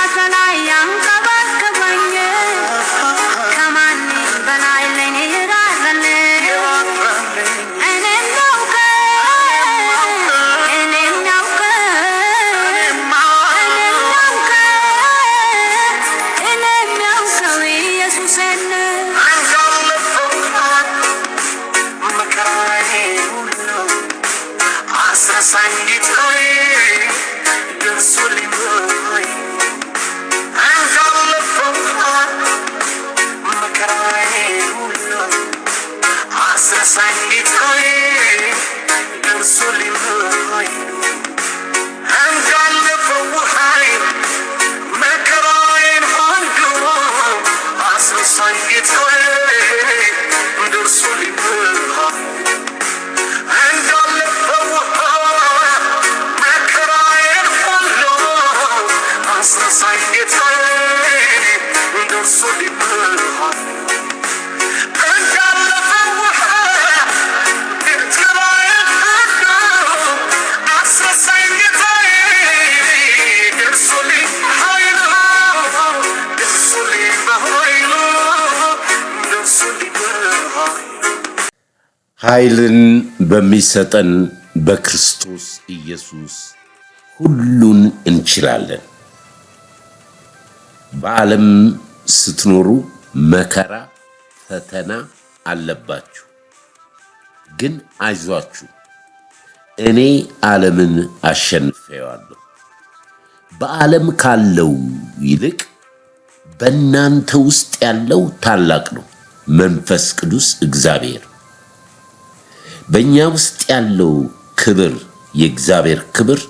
ከእሳት በላይ ያንከባከበኝ ከማንም በላይ ለእኔ የራራልኝ እኔም ያውቀው ኢየሱስን ኃይልን በሚሰጠን በክርስቶስ ኢየሱስ ሁሉን እንችላለን። በዓለም ስትኖሩ መከራ ፈተና አለባችሁ፣ ግን አይዟችሁ እኔ ዓለምን አሸንፌዋለሁ። በዓለም ካለው ይልቅ በእናንተ ውስጥ ያለው ታላቅ ነው፣ መንፈስ ቅዱስ እግዚአብሔር። በእኛ ውስጥ ያለው ክብር የእግዚአብሔር ክብር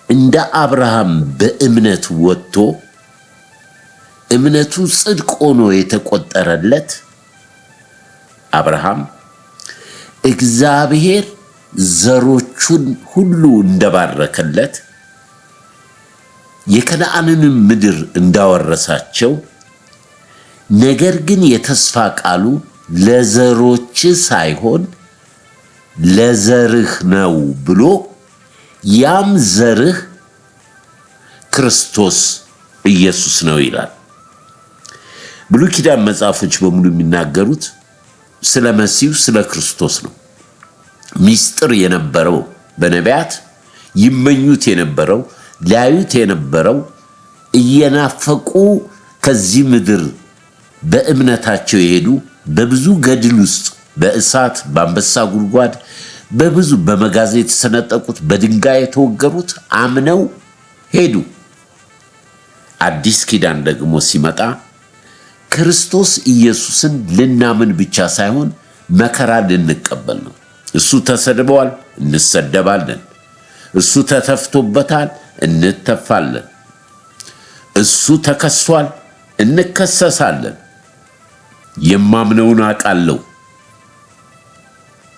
እንደ አብርሃም በእምነት ወጥቶ እምነቱ ጽድቅ ሆኖ የተቆጠረለት አብርሃም እግዚአብሔር ዘሮቹን ሁሉ እንደባረከለት የከነዓንን ምድር እንዳወረሳቸው፣ ነገር ግን የተስፋ ቃሉ ለዘሮች ሳይሆን ለዘርህ ነው ብሎ ያም ዘርህ ክርስቶስ ኢየሱስ ነው ይላል። ብሉይ ኪዳን መጽሐፎች በሙሉ የሚናገሩት ስለ መሲሁ ስለ ክርስቶስ ነው። ሚስጥር የነበረው በነቢያት ይመኙት የነበረው ሊያዩት የነበረው እየናፈቁ ከዚህ ምድር በእምነታቸው የሄዱ በብዙ ገድል ውስጥ በእሳት በአንበሳ ጉድጓድ በብዙ በመጋዝ የተሰነጠቁት በድንጋይ የተወገሩት አምነው ሄዱ። አዲስ ኪዳን ደግሞ ሲመጣ ክርስቶስ ኢየሱስን ልናምን ብቻ ሳይሆን መከራ ልንቀበል ነው። እሱ ተሰድበዋል፣ እንሰደባለን። እሱ ተተፍቶበታል፣ እንተፋለን። እሱ ተከሷል፣ እንከሰሳለን። የማምነውን አውቃለሁ።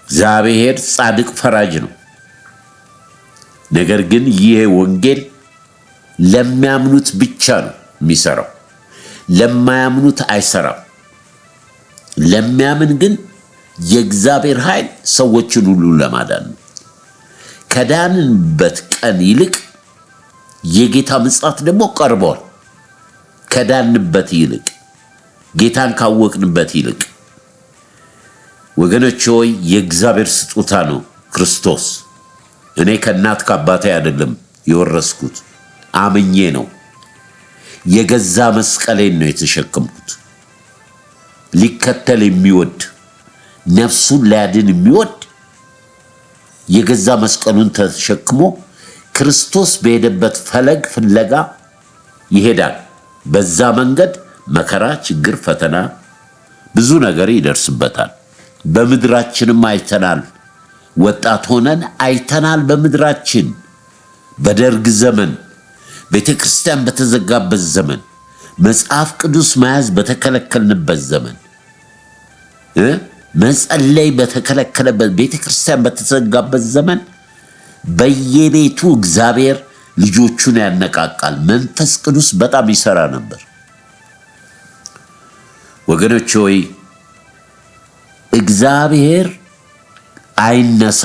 እግዚአብሔር ጻድቅ ፈራጅ ነው። ነገር ግን ይሄ ወንጌል ለሚያምኑት ብቻ ነው የሚሰራው፣ ለማያምኑት አይሰራም። ለሚያምን ግን የእግዚአብሔር ኃይል ሰዎችን ሁሉ ለማዳን ነው። ከዳንበት ቀን ይልቅ የጌታ ምጽአት ደግሞ ቀርቧል። ከዳንበት ይልቅ ጌታን ካወቅንበት ይልቅ ወገኖች ሆይ የእግዚአብሔር ስጦታ ነው ክርስቶስ። እኔ ከእናት ከአባቴ አይደለም የወረስኩት፣ አምኜ ነው። የገዛ መስቀሌን ነው የተሸከምኩት። ሊከተል የሚወድ ነፍሱን ሊያድን የሚወድ የገዛ መስቀሉን ተሸክሞ ክርስቶስ በሄደበት ፈለግ ፍለጋ ይሄዳል። በዛ መንገድ መከራ፣ ችግር፣ ፈተና ብዙ ነገር ይደርስበታል። በምድራችንም አይተናል። ወጣት ሆነን አይተናል። በምድራችን በደርግ ዘመን ቤተክርስቲያን በተዘጋበት ዘመን መጽሐፍ ቅዱስ መያዝ በተከለከልንበት ዘመን መጸለይ በተከለከለበት ቤተክርስቲያን በተዘጋበት ዘመን በየቤቱ እግዚአብሔር ልጆቹን ያነቃቃል። መንፈስ ቅዱስ በጣም ይሰራ ነበር። ወገኖች ሆይ እግዚአብሔር አይነሳ።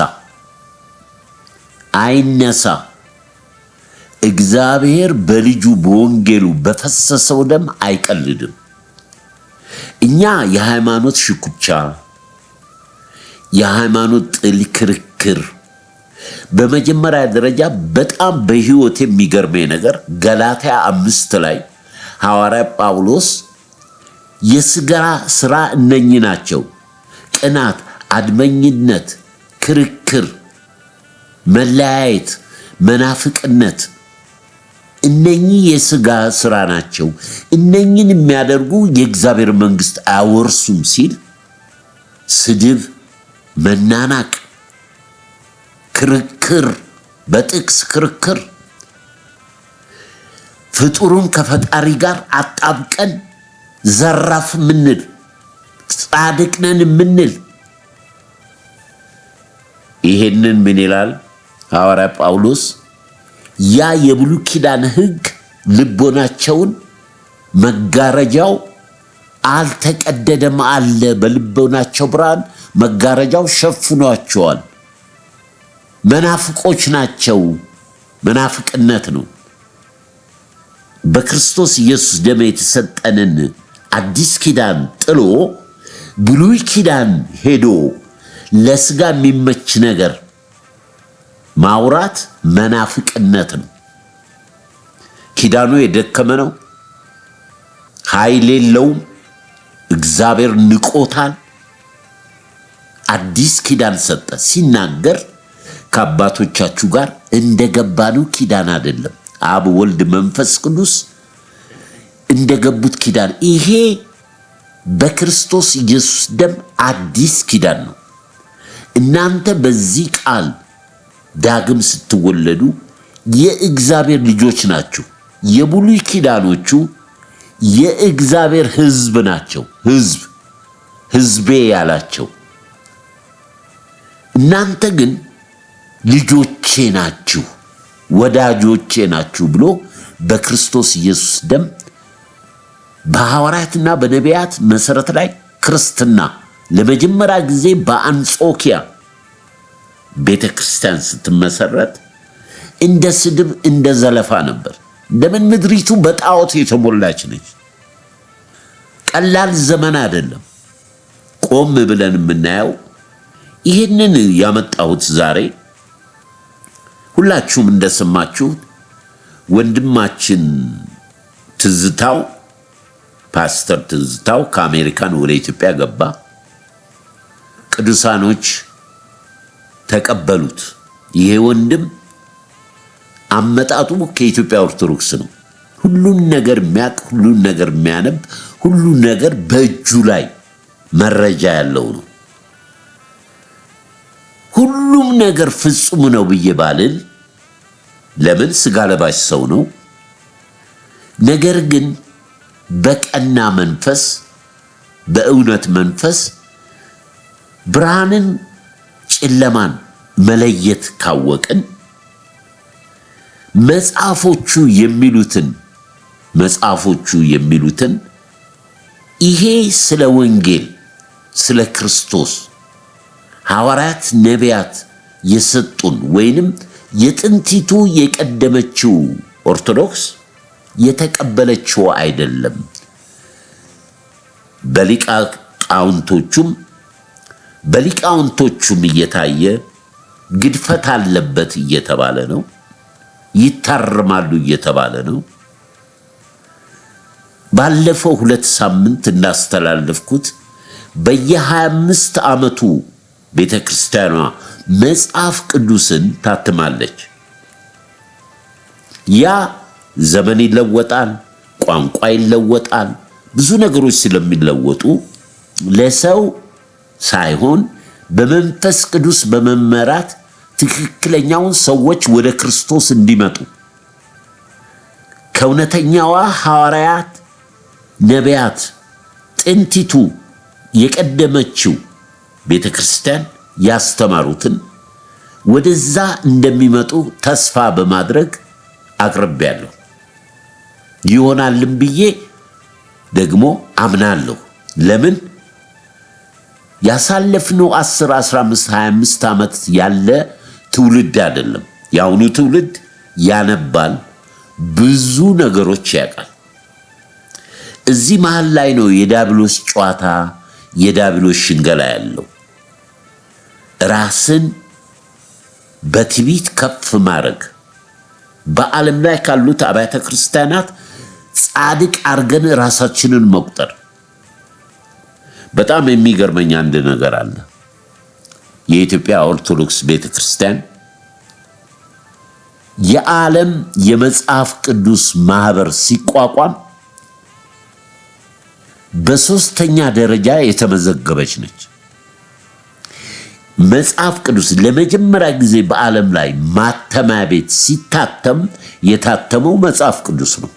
እግዚአብሔር በልጁ በወንጌሉ በፈሰሰው ደም አይቀልድም። እኛ የሃይማኖት ሽኩቻ፣ የሃይማኖት ጥል፣ ክርክር በመጀመሪያ ደረጃ በጣም በህይወት የሚገርመኝ ነገር ገላትያ 5 ላይ ሐዋርያ ጳውሎስ የሥጋ ሥራ እነኚህ ናቸው፣ ቅናት፣ አድመኝነት፣ ክርክር፣ መለያየት፣ መናፍቅነት፣ እነኚህ የሥጋ ሥራ ናቸው፣ እነኚህን የሚያደርጉ የእግዚአብሔር መንግሥት አያወርሱም ሲል ስድብ፣ መናናቅ፣ ክርክር፣ በጥቅስ ክርክር፣ ፍጡሩን ከፈጣሪ ጋር አጣብቀን ዘራፍ ምንል፣ ጻድቅ ነን ምንል። ይሄንን ምን ይላል ሐዋርያ ጳውሎስ? ያ የብሉይ ኪዳን ሕግ ልቦናቸውን መጋረጃው አልተቀደደም አለ። በልቦናቸው ብርሃን መጋረጃው ሸፍኗቸዋል። መናፍቆች ናቸው። መናፍቅነት ነው። በክርስቶስ ኢየሱስ ደም የተሰጠንን አዲስ ኪዳን ጥሎ ብሉይ ኪዳን ሄዶ ለሥጋ የሚመች ነገር ማውራት መናፍቅነት ነው። ኪዳኑ የደከመ ነው፣ ኃይል የለውም፣ እግዚአብሔር ንቆታል። አዲስ ኪዳን ሰጠ። ሲናገር ከአባቶቻችሁ ጋር እንደገባነው ኪዳን አይደለም፣ አብ ወልድ መንፈስ ቅዱስ እንደገቡት ኪዳን። ይሄ በክርስቶስ ኢየሱስ ደም አዲስ ኪዳን ነው። እናንተ በዚህ ቃል ዳግም ስትወለዱ የእግዚአብሔር ልጆች ናችሁ። የብሉይ ኪዳኖቹ የእግዚአብሔር ሕዝብ ናቸው። ሕዝቤ ያላቸው። እናንተ ግን ልጆቼ ናችሁ፣ ወዳጆቼ ናችሁ ብሎ በክርስቶስ ኢየሱስ ደም በሐዋርያትና በነቢያት መሰረት ላይ ክርስትና ለመጀመሪያ ጊዜ በአንጾኪያ ቤተ ክርስቲያን ስትመሰረት እንደ ስድብ እንደ ዘለፋ ነበር። እንደምን ምድሪቱ በጣዖት የተሞላች ነች። ቀላል ዘመን አይደለም። ቆም ብለን የምናየው ይህንን ያመጣሁት ዛሬ ሁላችሁም እንደሰማችሁት ወንድማችን ትዝታው ፓስተር ትዝታው ከአሜሪካን ወደ ኢትዮጵያ ገባ። ቅዱሳኖች ተቀበሉት። ይሄ ወንድም አመጣጡ ከኢትዮጵያ ኦርቶዶክስ ነው። ሁሉን ነገር የሚያውቅ፣ ሁሉን ነገር የሚያነብ፣ ሁሉን ነገር በእጁ ላይ መረጃ ያለው ነው። ሁሉም ነገር ፍጹም ነው ብዬ ባልል፣ ለምን ስጋ ለባሽ ሰው ነው። ነገር ግን በቀና መንፈስ፣ በእውነት መንፈስ ብርሃንን ጨለማን መለየት ካወቅን መጽሐፎቹ የሚሉትን ይሄ ስለ ወንጌል ስለ ክርስቶስ ሐዋርያት ነቢያት የሰጡን ወይንም የጥንቲቱ የቀደመችው ኦርቶዶክስ የተቀበለችው አይደለም። በሊቃውንቶቹም እየታየ ግድፈት አለበት እየተባለ ነው። ይታረማሉ እየተባለ ነው። ባለፈው 2 ሳምንት እንዳስተላለፍኩት በየ25 ዓመቱ ቤተክርስቲያኗ መጽሐፍ ቅዱስን ታትማለች። ያ ዘመን ይለወጣል፣ ቋንቋ ይለወጣል። ብዙ ነገሮች ስለሚለወጡ ለሰው ሳይሆን በመንፈስ ቅዱስ በመመራት ትክክለኛውን ሰዎች ወደ ክርስቶስ እንዲመጡ ከእውነተኛዋ ሐዋርያት ነቢያት ጥንቲቱ የቀደመችው ቤተ ክርስቲያን ያስተማሩትን ወደዛ እንደሚመጡ ተስፋ በማድረግ አቅርቤያለሁ። ይሆናልም ብዬ ደግሞ አምናለሁ። ለምን ያሳለፍነው 10፣ 15፣ 25 ዓመት ያለ ትውልድ አይደለም። የአሁኑ ትውልድ ያነባል፣ ብዙ ነገሮች ያውቃል። እዚህ መሃል ላይ ነው የዲያብሎስ ጨዋታ፣ የዲያብሎስ ሽንገላ ያለው። ራስን በትዕቢት ከፍ ማድረግ። በዓለም ላይ ካሉት አብያተ ክርስቲያናት ጻድቅ አርገን ራሳችንን መቁጠር። በጣም የሚገርመኝ አንድ ነገር አለ። የኢትዮጵያ ኦርቶዶክስ ቤተክርስቲያን የዓለም የመጽሐፍ ቅዱስ ማህበር ሲቋቋም በሶስተኛ ደረጃ የተመዘገበች ነች። መጽሐፍ ቅዱስ ለመጀመሪያ ጊዜ በዓለም ላይ ማተሚያ ቤት ሲታተም የታተመው መጽሐፍ ቅዱስ ነው።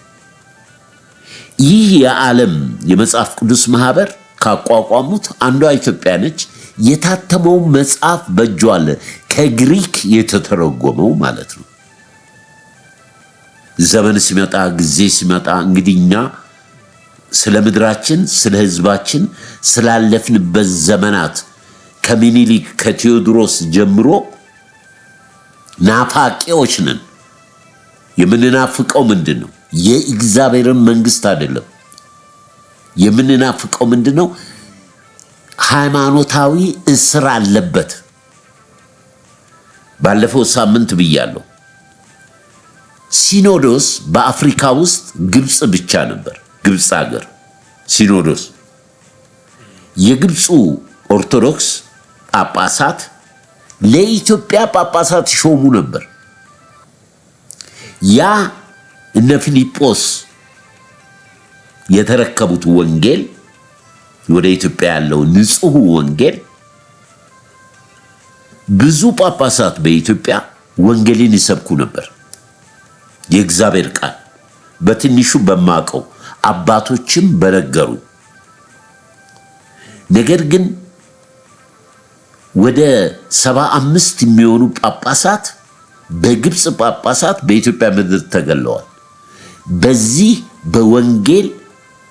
ይህ የዓለም የመጽሐፍ ቅዱስ ማህበር ካቋቋሙት አንዷ ኢትዮጵያ ነች። የታተመው መጽሐፍ በእጇ አለ፣ ከግሪክ የተተረጎመው ማለት ነው። ዘመን ሲመጣ ጊዜ ሲመጣ እንግዲህ እኛ ስለ ምድራችን ስለ ህዝባችን ስላለፍንበት ዘመናት ከምኒልክ ከቴዎድሮስ ጀምሮ ናፋቂዎች ነን። የምንናፍቀው ምንድን ነው? የእግዚአብሔርን መንግስት አይደለም። የምንናፍቀው ምንድን ነው? ሃይማኖታዊ እስር አለበት። ባለፈው ሳምንት ብያለሁ። ሲኖዶስ በአፍሪካ ውስጥ ግብጽ ብቻ ነበር። ግብጽ ሀገር ሲኖዶስ የግብፁ ኦርቶዶክስ ጳጳሳት ለኢትዮጵያ ጳጳሳት ሾሙ ነበር። ያ እነ ፊልጶስ የተረከቡት ወንጌል ወደ ኢትዮጵያ ያለው ንጹህ ወንጌል ብዙ ጳጳሳት በኢትዮጵያ ወንጌልን ይሰብኩ ነበር። የእግዚአብሔር ቃል በትንሹ በማቀው አባቶችም በነገሩ። ነገር ግን ወደ 75 የሚሆኑ ጳጳሳት በግብጽ ጳጳሳት በኢትዮጵያ ምድር ተገለዋል። በዚህ በወንጌል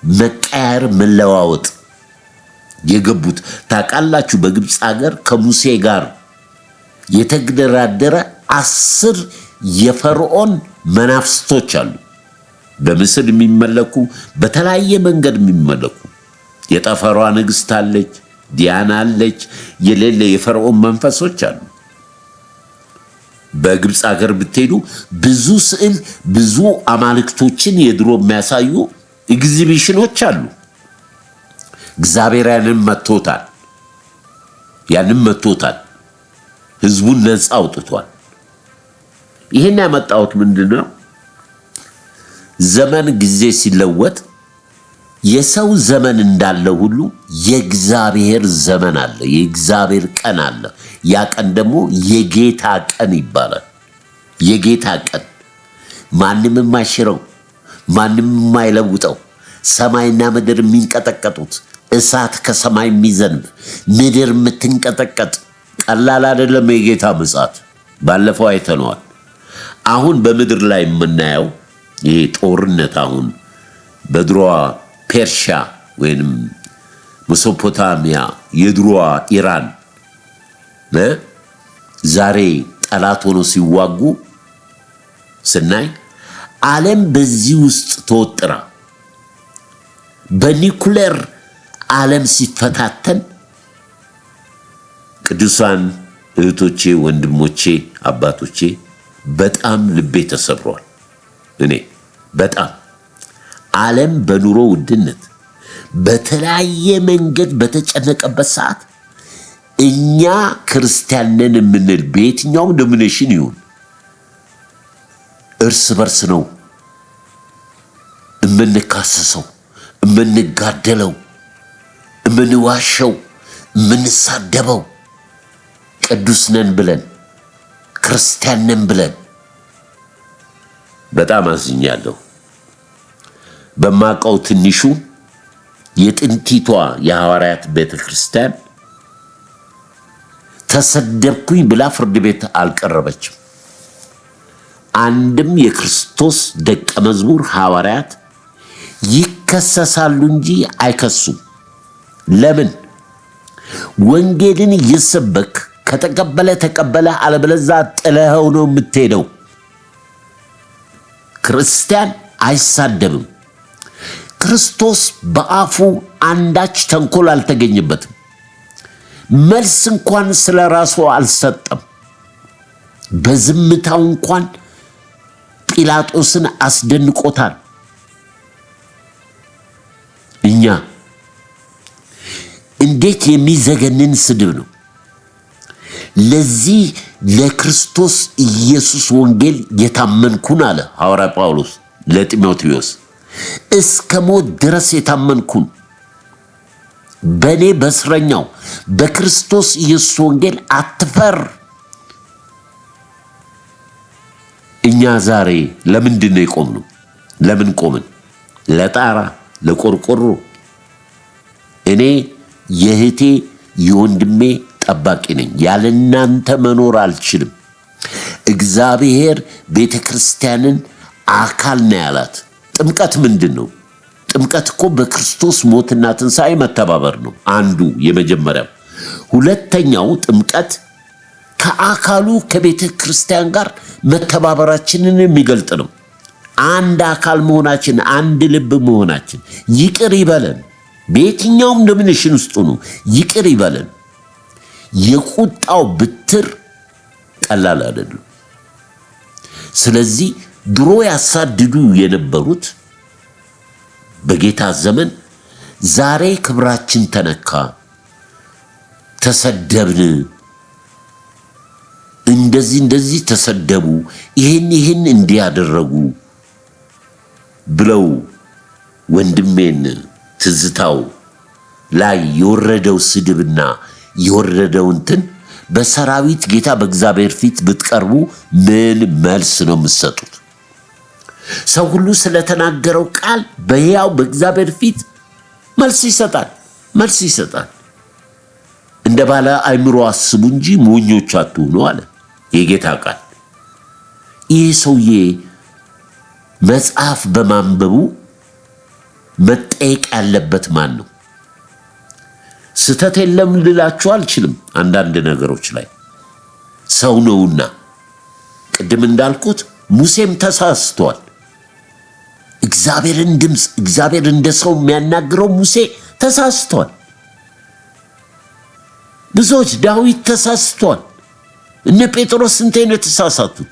መቀየር መለዋወጥ የገቡት ታውቃላችሁ። በግብጽ ሀገር ከሙሴ ጋር የተገደራደረ 10 የፈርዖን መናፍስቶች አሉ። በምስል የሚመለኩ በተለያየ መንገድ የሚመለኩ የጠፈሯ ንግስት አለች፣ ዲያና አለች፣ የሌለ የፈርዖን መንፈሶች አሉ። በግብጽ ሀገር ብትሄዱ ብዙ ስዕል ብዙ አማልክቶችን የድሮ የሚያሳዩ ኤግዚቢሽኖች አሉ። እግዚአብሔር ያንን መጥቶታል። ህዝቡን ነፃ አውጥቷል። ይሄን ያመጣሁት ምንድነው? ዘመን ጊዜ ሲለወጥ የሰው ዘመን እንዳለ ሁሉ የእግዚአብሔር ዘመን አለ፣ የእግዚአብሔር ቀን አለ። ያ ቀን ደግሞ የጌታ ቀን ይባላል። የጌታ ቀን ማንም የማይሽረው ማንም የማይለውጠው ሰማይና ምድር የሚንቀጠቀጡት እሳት ከሰማይ የሚዘንብ ምድር የምትንቀጠቀጥ ቀላል አይደለም የጌታ ምጽአት። ባለፈው አይተነዋል። አሁን በምድር ላይ የምናየው ይሄ ጦርነት አሁን በድሮዋ ፔርሺያ ወይንም ሜሶፖታሚያ የድሮዋ ኢራን ዛሬ ጠላት ሆኖ ሲዋጉ ስናይ ዓለም በዚህ ውስጥ ተወጥራ በኒኩሌር ዓለም ሲፈታተን ቅዱሳን እህቶቼ፣ ወንድሞቼ፣ አባቶቼ በጣም ልቤ ተሰብሯል። እኔ በጣም ዓለም በኑሮ ውድነት በተለያየ መንገድ በተጨነቀበት ሰዓት እኛ ክርስቲያን ነን የምንል በየትኛውም ዶሚኔሽን ይሁን እርስ በርስ ነው የምንካሰሰው፣ የምንጋደለው፣ የምንዋሸው፣ የምንሳደበው ቅዱስ ነን ብለን ክርስቲያን ነን ብለን። በጣም አዝኛለሁ። በማቀው ትንሹ የጥንቲቷ የሐዋርያት ቤተክርስቲያን ተሰደብኩኝ ብላ ፍርድ ቤት አልቀረበችም። አንድም የክርስቶስ ደቀ መዝሙር ሐዋርያት ይከሰሳሉ እንጂ አይከሱም። ለምን? ወንጌልን ይሰበክ ከተቀበለ ተቀበለ፣ አለበለዚያ ጥለኸው ነው የምትሄደው። ክርስቲያን አይሳደብም። ክርስቶስ በአፉ አንዳች ተንኮል አልተገኘበትም። መልስ እንኳን ስለ ራሱ አልሰጠም። በዝምታው እንኳን ጲላጦስን አስደንቆታል። እኛ እንዴት የሚዘገንን ስድብ ነው! ለዚህ ለክርስቶስ ኢየሱስ ወንጌል የታመንኩን አለ ሐዋርያ ጳውሎስ ለጢሞቴዎስ፣ እስከ ሞት ድረስ የታመንኩን በእኔ በእስረኛው በክርስቶስ ኢየሱስ ወንጌል አትፈር። እኛ ዛሬ ለምንድን ነው የቆምነው? ለምን ቆምን? ለጣራ ለቆርቆሮ። እኔ የእህቴ የወንድሜ ጠባቂ ነኝ። ያለ እናንተ መኖር አልችልም። እግዚአብሔር ቤተ ክርስቲያንን አካል ነው ያላት። ጥምቀት ምንድን ነው? ጥምቀት እኮ በክርስቶስ ሞትና ትንሣኤ መተባበር ነው አንዱ የመጀመሪያው። ሁለተኛው ጥምቀት ከአካሉ ከቤተ ክርስቲያን ጋር መተባበራችንን የሚገልጥ ነው። አንድ አካል መሆናችን፣ አንድ ልብ መሆናችን። ይቅር ይበለን። በየትኛውም ዶሚኔሽን ውስጥ ነው ይቅር ይበለን። የቁጣው ብትር ቀላል አይደለም። ስለዚህ ድሮ ያሳድዱ የነበሩት በጌታ ዘመን ዛሬ ክብራችን ተነካ፣ ተሰደብን፣ እንደዚህ ተሰደቡ፣ ይህን እንዲያደረጉ ብለው ወንድሜን ትዝታው ላይ የወረደው ስድብና የወረደው እንትን በሰራዊት ጌታ በእግዚአብሔር ፊት ብትቀርቡ ምን መልስ ነው የምትሰጡት? ሰው ሁሉ ስለተናገረው ቃል በሕያው በእግዚአብሔር ፊት መልስ ይሰጣል። እንደ ባለ አእምሮ አስቡ እንጂ ሞኞች አትሁኑ አለ የጌታ ቃል። ይህ ሰውዬ መጽሐፍ በማንበቡ መጠየቅ ያለበት ማን ነው? ስህተት የለም ልላችሁ አልችልም። አንዳንድ ነገሮች ላይ ሰው ነውና፣ ቅድም እንዳልኩት ሙሴም ተሳስቷል። እግዚአብሔርን ድምፅ እግዚአብሔር እንደ ሰው የሚያናግረው ሙሴ ተሳስቷል። ብዙዎች ዳዊት ተሳስቷል። እነ ጴጥሮስ ስንቴ ነው የተሳሳቱት?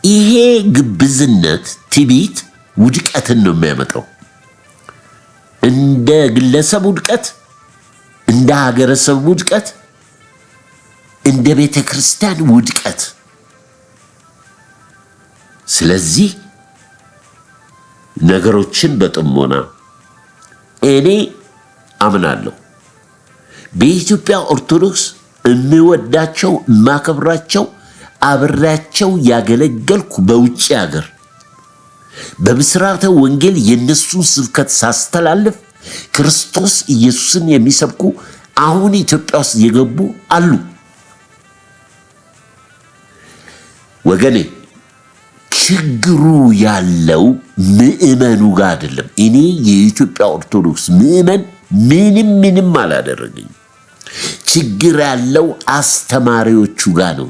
ይሄ ግብዝነት ትዕቢት ውድቀትን ነው የሚያመጣው። እንደ ግለሰብ ውድቀት፣ እንደ ሀገረሰብ ውድቀት፣ እንደ ቤተ ክርስቲያን ውድቀት። ስለዚህ ነገሮችን በጥሞና እኔ አምናለሁ። በኢትዮጵያ ኦርቶዶክስ የሚወዳቸው የማከብራቸው አብሬያቸው ያገለገልኩ በውጭ ሀገር በብስራተ ወንጌል የነሱን ስብከት ሳስተላልፍ ክርስቶስ ኢየሱስን የሚሰብኩ አሁን ኢትዮጵያ ውስጥ የገቡ አሉ። ወገኔ ችግሩ ያለው ምእመኑ ጋር አይደለም። እኔ የኢትዮጵያ ኦርቶዶክስ ምእመን ምንም አላደረገኝ። ችግር ያለው አስተማሪዎቹ ጋር ነው፣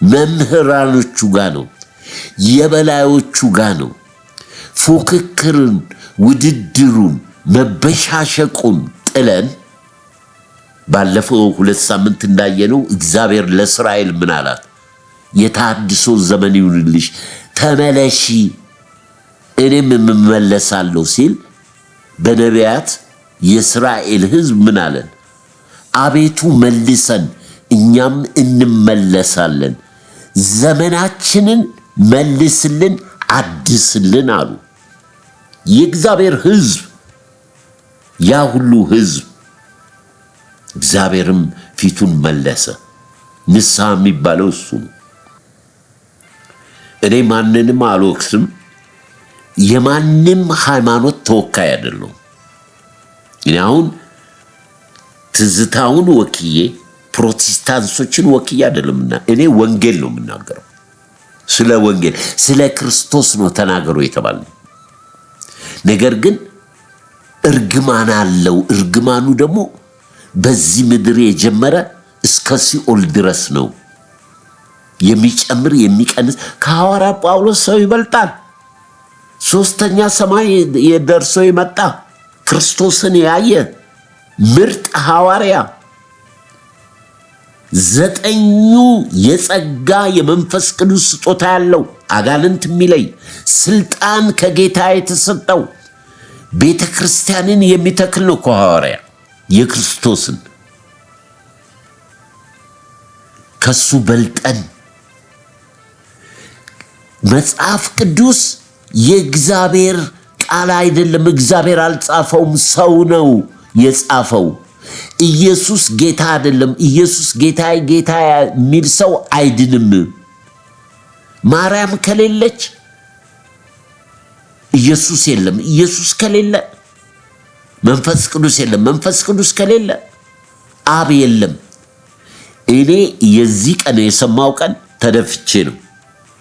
መምህራኖቹ ጋር ነው፣ የበላዮቹ ጋር ነው። ፉክክርን፣ ውድድሩን፣ መበሻሸቁን ጥለን ባለፈው 2 ሳምንት እንዳየነው እግዚአብሔር ለእስራኤል ምን አላት? የታድሶ ዘመን ይሁንልሽ፣ ተመለሺ እኔም እመለሳለሁ ሲል በነቢያት የእስራኤል ሕዝብ ምን አለን? አቤቱ መልሰን እኛም እንመለሳለን፣ ዘመናችንን መልስልን፣ አድስልን አሉ። የእግዚአብሔር ሕዝብ ያ ሁሉ ሕዝብ እግዚአብሔርም ፊቱን መለሰ። ንስሐ የሚባለው እሱ ነው። እኔ ማንንም አልወቅስም። የማንም ሃይማኖት ተወካይ አይደለሁም። እኔ አሁን ትዝታውን ወክዬ ፕሮቴስታንቶችን ወክዬ አይደለምና እኔ ወንጌል ነው የምናገረው። ስለ ወንጌል ስለ ክርስቶስ ነው ተናገሩ የተባለ። ነገር ግን እርግማን አለው። እርግማኑ ደግሞ በዚህ ምድር የጀመረ እስከ ሲኦል ድረስ ነው የሚጨምር የሚቀንስ ከሐዋርያ ጳውሎስ ሰው ይበልጣል። ሶስተኛ ሰማይ የደርሶ የመጣ ክርስቶስን ያየ ምርጥ ሐዋርያ 9 የጸጋ የመንፈስ ቅዱስ ስጦታ ያለው አጋንንት የሚለይ ስልጣን ከጌታ የተሰጠው ቤተ ክርስቲያንን የሚተክል ነው ሐዋርያ የክርስቶስን። ከሱ በልጠን መጽሐፍ ቅዱስ የእግዚአብሔር ቃል አይደለም። እግዚአብሔር አልጻፈውም፣ ሰው ነው የጻፈው። ኢየሱስ ጌታ አይደለም። ኢየሱስ ጌታ ጌታ የሚል ሰው አይድንም። ማርያም ከሌለች ኢየሱስ የለም። ኢየሱስ ከሌለ መንፈስ ቅዱስ የለም። መንፈስ ቅዱስ ከሌለ አብ የለም። እኔ የዚህ ቀን የሰማው ቀን ተደፍቼ ነው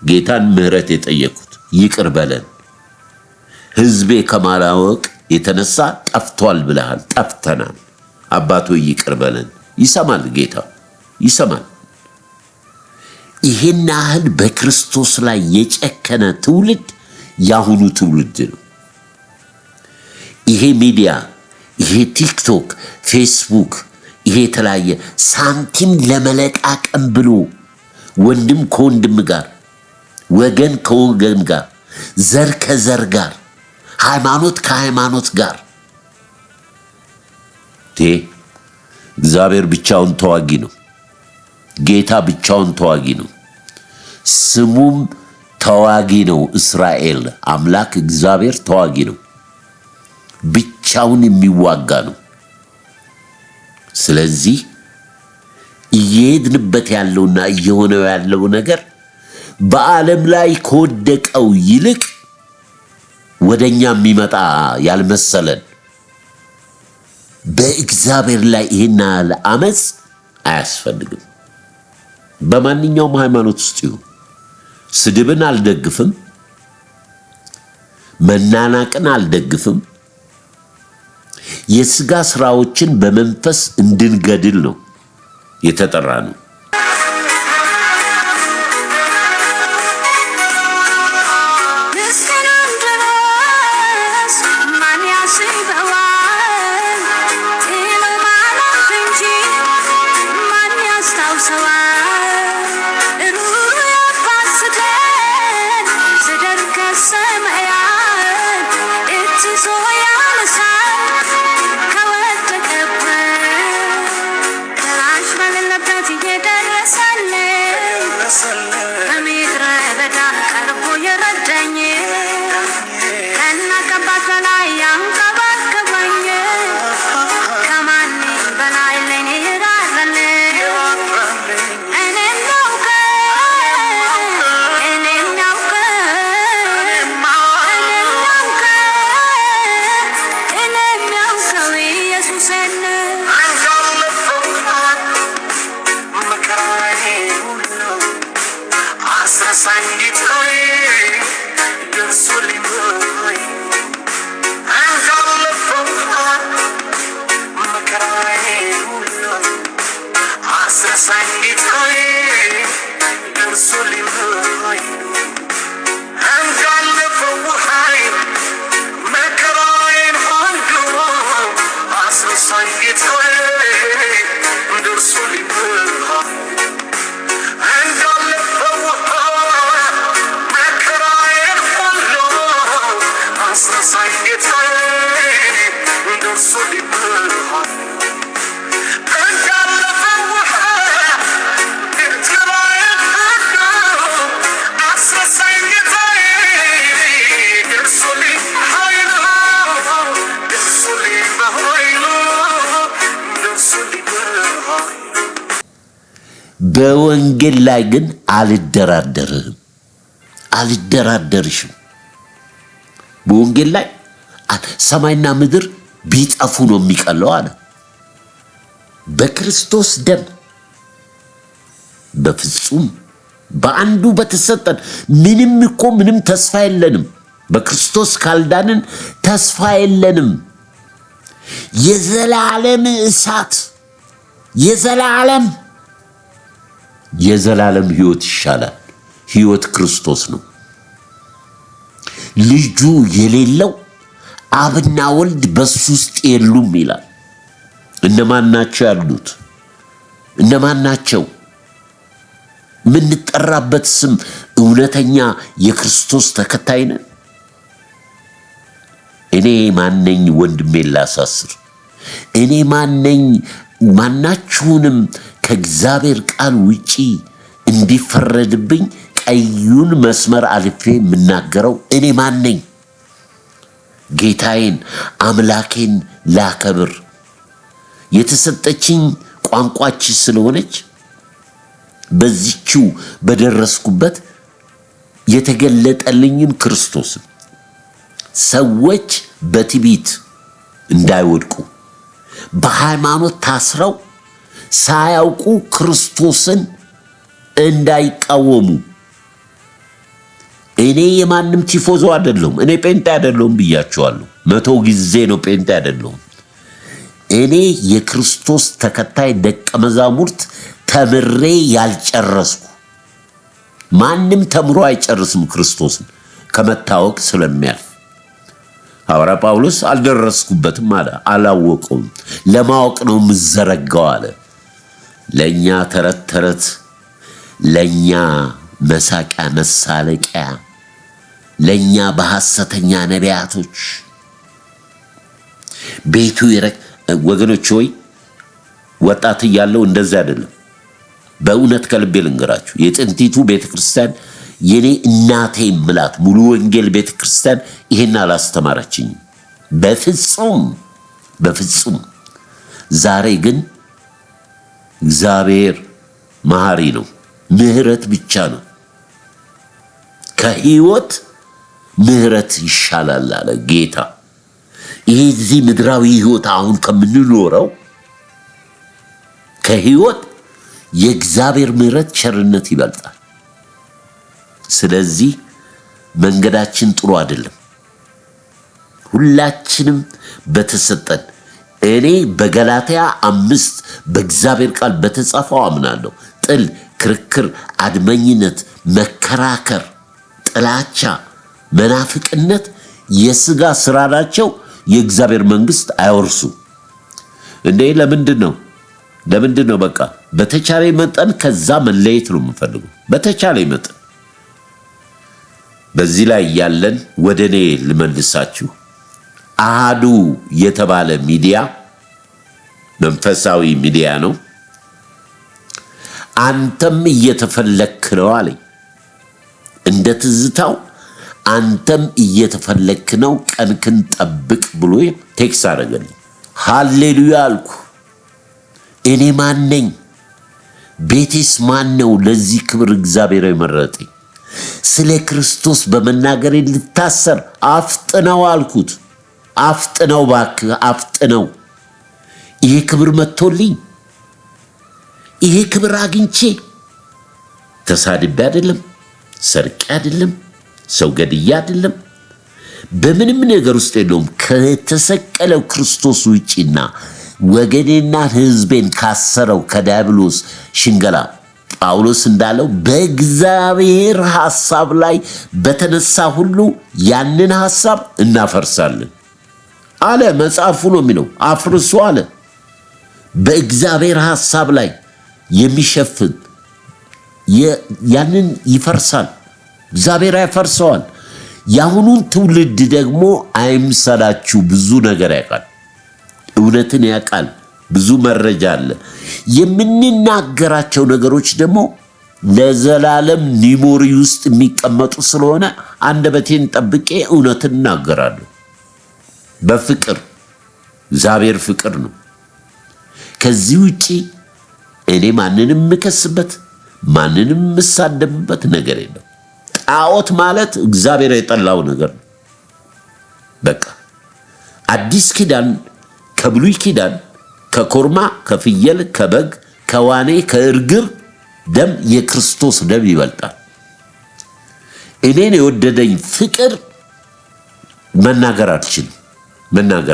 ጌታን ምህረት የጠየቁት። ይቅር በለን ሕዝቤ ከማላወቅ የተነሳ ጠፍቷል ብለሃል። ጠፍተናል። አባቶ ይቅር በለን። ይሰማል፣ ጌታ ይሰማል። ይሄን ያህል በክርስቶስ ላይ የጨከነ ትውልድ ያሁኑ ትውልድ ነው። ይሄ ሚዲያ፣ ይሄ ቲክቶክ፣ ፌስቡክ፣ ይሄ የተለያየ ሳንቲም ለመለቃቀም ብሎ ወንድም ከወንድም ጋር፣ ወገን ከወገን ጋር፣ ዘር ከዘር ጋር፣ ሃይማኖት ከሃይማኖት ጋር እግዚአብሔር ብቻውን ተዋጊ ነው። ጌታ ብቻውን ተዋጊ ነው። ስሙም ተዋጊ ነው። እስራኤል አምላክ እግዚአብሔር ተዋጊ ነው። ብቻውን የሚዋጋ ነው። ስለዚህ እየሄድንበት ያለውና እየሆነው ያለው ነገር በዓለም ላይ ከወደቀው ይልቅ ወደኛ የሚመጣ ያልመሰለን በእግዚአብሔር ላይ ይሄን ያህል አመጽ አያስፈልግም። በማንኛውም ሃይማኖት ውስጥ ይሁን ስድብን አልደግፍም፣ መናናቅን አልደግፍም። የሥጋ ስራዎችን በመንፈስ እንድንገድል ነው የተጠራ ነው። በወንጌል ላይ ግን አልደራደርህም፣ አልደራደርሽም። በወንጌል ላይ ሰማይና ምድር ቢጠፉ ነው የሚቀለው አለ። በክርስቶስ ደም በፍጹም በአንዱ በተሰጠን ምንም ተስፋ የለንም። በክርስቶስ ካልዳንን ተስፋ የለንም። የዘላለም እሳት የዘላለም የዘላለም ሕይወት ይሻላል። ሕይወት ክርስቶስ ነው። ልጁ የሌለው አብና ወልድ በሱ ውስጥ የሉም ይላል። እነማን ናቸው ያሉት? እነማን ናቸው? የምንጠራበት ስም እውነተኛ የክርስቶስ ተከታይ ነን? እኔ ማነኝ ወንድሜን ላሳስር? እኔ ማነኝ ማናችሁንም ከእግዚአብሔር ቃል ውጪ እንዲፈረድብኝ ቀዩን መስመር አልፌ የምናገረው? እኔ ማነኝ? ጌታዬን አምላኬን ላከብር የተሰጠችኝ ቋንቋች ስለሆነች በዚህችው በደረስኩበት የተገለጠልኝን ክርስቶስን ሰዎች በትዕቢት እንዳይወድቁ በሃይማኖት ታስረው ሳያውቁ ክርስቶስን እንዳይቃወሙ። እኔ የማንም ቲፎዞ አይደለሁም። እኔ ጴንጤ አይደለሁም ብያቸዋለሁ። 100 ጊዜ ነው ጴንጤ አይደለሁም። እኔ የክርስቶስ ተከታይ ደቀ መዛሙርት ተምሬ ያልጨረስኩ። ማንም ተምሮ አይጨርስም ክርስቶስን ከመታወቅ ስለሚያልፍ። ሐዋርያ ጳውሎስ አልደረስኩበትም አለ፣ አላወቀውም። ለማወቅ ነው የምዘረጋው አለ። ለእኛ ተረት ተረት፣ ለእኛ መሳቂያ መሳለቂያ፣ ለእኛ በሐሰተኛ ነቢያቶች ቤቱ ወገኖች ሆይ ወጣት እያለው እንደዚህ አይደለም። በእውነት ከልቤ ልንገራችሁ፣ የጥንቲቱ ቤተክርስቲያን የኔ እናቴ ምላት ሙሉ ወንጌል ቤተክርስቲያን ይሄን አላስተማረችኝ በፍጹም በፍጹም። ዛሬ ግን እግዚአብሔር መሐሪ ነው፣ ምህረት ብቻ ነው። ከህይወት ምህረት ይሻላል አለ ጌታ። ይሄ እዚህ ምድራዊ ህይወት አሁን ከምንኖረው ከህይወት የእግዚአብሔር ምህረት ቸርነት ይበልጣል። ስለዚህ መንገዳችን ጥሩ አይደለም። ሁላችንም በተሰጠን እኔ በገላትያ 5 በእግዚአብሔር ቃል በተጻፈው አምናለሁ። ጥል፣ ክርክር፣ አድመኝነት፣ መከራከር፣ ጥላቻ፣ መናፍቅነት የሥጋ ሥራ ናቸው፣ የእግዚአብሔር መንግሥት አይወርሱ። እንዴ ለምንድን ነው? በቃ በተቻለ መጠን ከዛ መለየት ነው የምፈልገው። በተቻለ መጠን በዚህ ላይ ያለን ወደ እኔ ልመልሳችሁ። አሃዱ የተባለ ሚዲያ መንፈሳዊ ሚዲያ ነው። አንተም እየተፈለክ ነው አለኝ። እንደ ትዝታው አንተም እየተፈለክ ነው፣ ቀንክን ጠብቅ ብሎ ቴክስ አደረገልኝ። ሃሌሉያ አልኩ። እኔ ማን ነኝ? ቤቴስ ማን ነው? ለዚህ ክብር እግዚአብሔር የመረጠኝ ስለ ክርስቶስ በመናገር ልታሰር አፍጥነው አልኩት። አፍጥነው እባክህ አፍጥነው። ይሄ ክብር መጥቶልኝ ይሄ ክብር አግኝቼ ተሳድቤ አይደለም፣ ሰርቄ አይደለም፣ ሰው ገድዬ አይደለም፣ በምንም ነገር ውስጥ የለውም። ከተሰቀለው ክርስቶስ ውጪና ወገኔና ሕዝቤን ካሰረው ከዲያብሎስ ሽንገላ ጳውሎስ እንዳለው በእግዚአብሔር ሐሳብ ላይ በተነሳ ሁሉ ያንን ሐሳብ እናፈርሳለን አለ። መጽሐፉ ነው የሚለው። አፍርሱ አለ። በእግዚአብሔር ሐሳብ ላይ የሚሸፍን ያንን ይፈርሳል። እግዚአብሔር ያፈርሰዋል። የአሁኑን ትውልድ ደግሞ አይምሰላችሁ፣ ብዙ ነገር ያውቃል፣ እውነትን ያውቃል፣ ብዙ መረጃ አለ። የምንናገራቸው ነገሮች ደግሞ ለዘላለም ኒሞሪ ውስጥ የሚቀመጡ ስለሆነ አንደበቴን ጠብቄ እውነትን እናገራለሁ። በፍቅር እግዚአብሔር ፍቅር ነው። ከዚህ ውጪ እኔ ማንንም የምከስበት ማንንም የምሳደብበት ነገር የለም። ጣዖት ማለት እግዚአብሔር የጠላው ነገር ነው። በቃ አዲስ ኪዳን ከብሉይ ኪዳን ከኮርማ ከፍየል ከበግ ከዋኔ ከእርግብ ደም የክርስቶስ ደም ይበልጣል። እኔን የወደደኝ ፍቅር መናገር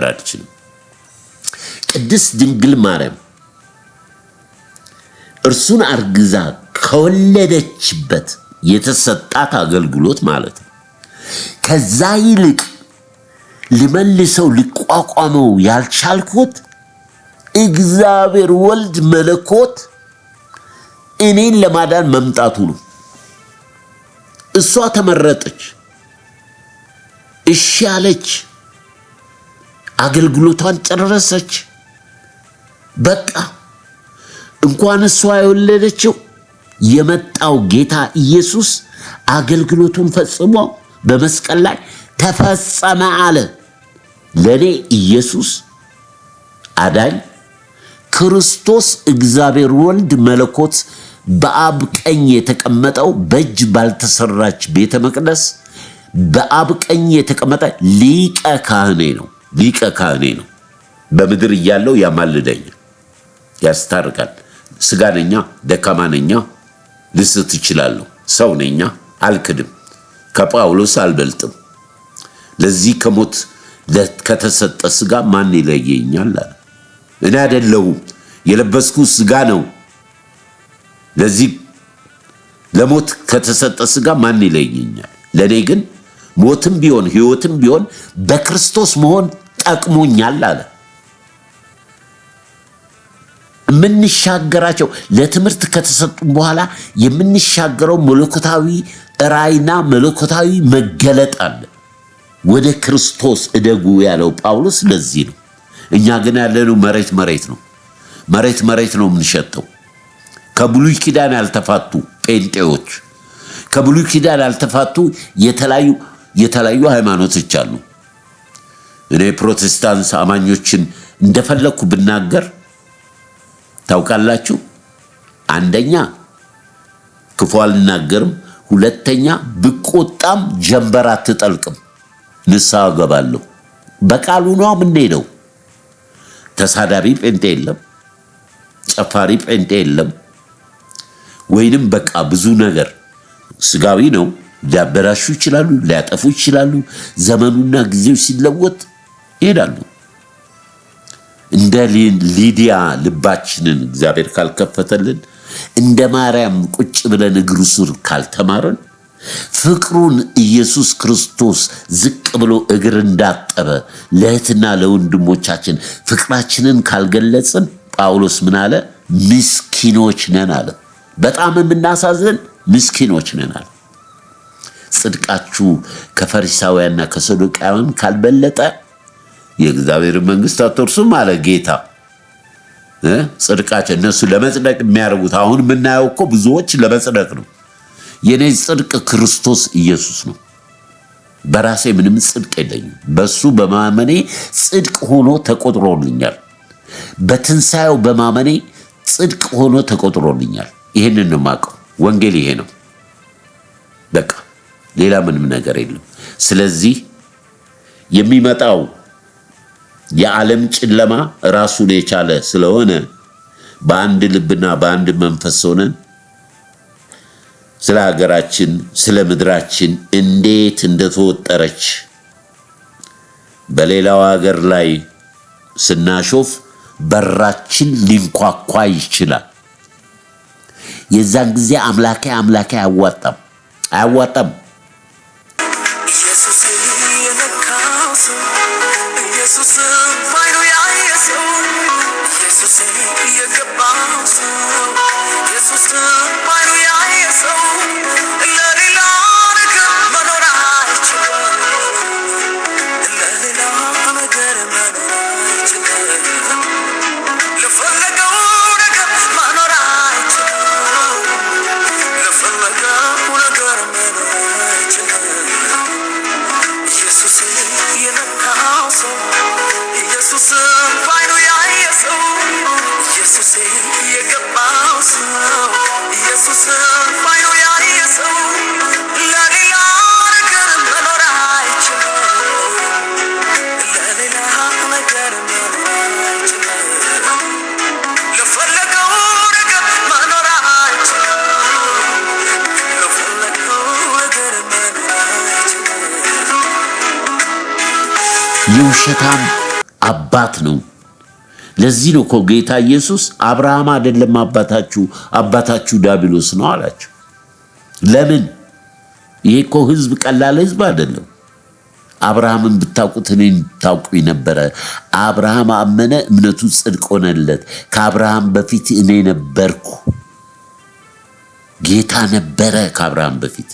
አልችልም። ቅድስት ድንግል ማርያም እርሱን አርግዛ ከወለደችበት የተሰጣት አገልግሎት ማለት ነው። ከዛ ይልቅ ልመልሰው ሊቋቋመው ያልቻልኩት እግዚአብሔር ወልድ መለኮት እኔን ለማዳን መምጣቱ ነው። እሷ ተመረጠች፣ እሺ አለች፣ አገልግሎቷን ጨረሰች። በቃ እንኳን እሷ የወለደችው የመጣው ጌታ ኢየሱስ አገልግሎቱን ፈጽሞ በመስቀል ላይ ተፈጸመ አለ። ለኔ ኢየሱስ አዳኝ ክርስቶስ እግዚአብሔር ወልድ መለኮት በአብ ቀኝ የተቀመጠው በእጅ ባልተሰራች ቤተ መቅደስ በአብ ቀኝ የተቀመጠ ሊቀ ካህኔ ነው። ሊቀ ካህኔ ነው። በምድር እያለው ያማልደኝ፣ ያስታርቃል። ስጋ ነኛ፣ ደካማ ነኛ፣ ልስት እችላለሁ። ሰው ነኛ፣ አልክድም። ከጳውሎስ አልበልጥም። ለዚህ ከሞት ከተሰጠ ስጋ ማን ይለየኛል አለ። እኔ አይደለሁም፣ የለበስኩት ስጋ ነው። ለዚህ ለሞት ከተሰጠ ስጋ ማን ይለየኛል? ለኔ ግን ሞትም ቢሆን ሕይወትም ቢሆን በክርስቶስ መሆን ጠቅሞኛል አለ። የምንሻገራቸው ለትምህርት ከተሰጡ በኋላ የምንሻገረው መለኮታዊ ራእይና መለኮታዊ መገለጥ አለ። ወደ ክርስቶስ እደጉ ያለው ጳውሎስ ለዚህ ነው። እኛ ግን ያለነው መሬት ነው። መሬት ነው የምንሸተው። ከብሉይ ኪዳን ያልተፋቱ ጴንጤዎች፣ ከብሉይ ኪዳን ያልተፋቱ የተለያዩ ሃይማኖቶች አሉ። እኔ ፕሮቴስታንት አማኞችን እንደፈለኩ ብናገር ታውቃላችሁ፣ አንደኛ ክፉ አልናገርም፣ ሁለተኛ ብቆጣም ጀንበር አትጠልቅም፣ ንስሐ እገባለሁ። በቃሉ ነው የምንሄደው። ተሳዳቢ ጴንጤ የለም፣ ጨፋሪ ጴንጤ የለም። ወይንም በቃ ብዙ ነገር ስጋዊ ነው። ሊያበላሹ ይችላሉ፣ ሊያጠፉ ይችላሉ። ዘመኑና ጊዜው ሲለወጥ ይሄዳሉ። እንደ ሊዲያ ልባችንን እግዚአብሔር ካልከፈተልን፣ እንደ ማርያም ቁጭ ብለን እግሩ ስር ካልተማረን፣ ፍቅሩን ኢየሱስ ክርስቶስ ዝቅ ብሎ እግር እንዳጠበ ለእህትና ለወንድሞቻችን ፍቅራችንን ካልገለጽን፣ ጳውሎስ ምን አለ? ምስኪኖች ነን አለ። በጣም የምናሳዝን ምስኪኖች ነን አለ። ጽድቃችሁ ከፈሪሳውያንና ከሰዱቃውያን ካልበለጠ የእግዚአብሔር መንግሥት አትወርሱም አለ ጌታ። ጽድቃቸው እነሱ ለመጽደቅ የሚያደርጉት አሁን የምናየው እኮ ብዙዎች ለመጽደቅ ነው። የኔ ጽድቅ ክርስቶስ ኢየሱስ ነው። በራሴ ምንም ጽድቅ የለኝም። በሱ በማመኔ ጽድቅ ሆኖ ተቆጥሮልኛል። በትንሣኤው በማመኔ ጽድቅ ሆኖ ተቆጥሮልኛል። ይህንን ነው የማውቀው። ወንጌል ይሄ ነው። በቃ ሌላ ምንም ነገር የለም። ስለዚህ የሚመጣው የዓለም ጨለማ ራሱን የቻለ ስለሆነ በአንድ ልብና በአንድ መንፈስ ሆነን ስለ ሀገራችን ስለ ምድራችን እንዴት እንደተወጠረች በሌላው ሀገር ላይ ስናሾፍ በራችን ሊንኳኳ ይችላል። የዛን ጊዜ አምላኬ አያዋጣም። ኢየሱስ የነካው ሰው ኢየሱስ ባይኑ ያየ ሰው ኢየሱስ የገባው ሰው ኢየሱስ ባይኑ ያየ ሰው ለሌላ ነገር መኖር አይችልም። ለሌላ ነገር መኖር አይችልም። ለፈለገው ነገር መኖር አይችልም። ለፈለገው ነገር መኖር አይችልም። ኢየሱስ የነካው ሰው ኢየሱስ ባይኑ ያየ ሰው ኢየሱስ የገባው ሰው ኢየሱስ ባይኑ ያየ ሰው ለሌላ ነገር መኖር አይችልም። ለሌላ ነገር መኖር አይችልም። ለፈለገው ነገር መኖር አይችልም። ለፈለገው ነገር መኖር አይችልም። የውሸታም አባት ነው። ለዚህ ነው እኮ ጌታ ኢየሱስ አብርሃም አይደለም አባታችሁ ዲያብሎስ ነው አላቸው። ለምን? ይሄ እኮ ህዝብ ቀላል ህዝብ አይደለም። አብርሃምን ብታውቁት እኔን ታውቁኝ ነበረ። አብርሃም አመነ፣ እምነቱ ጽድቅ ሆነለት። ከአብርሃም በፊት እኔ ነበርኩ። ጌታ ነበረ ከአብርሃም በፊት።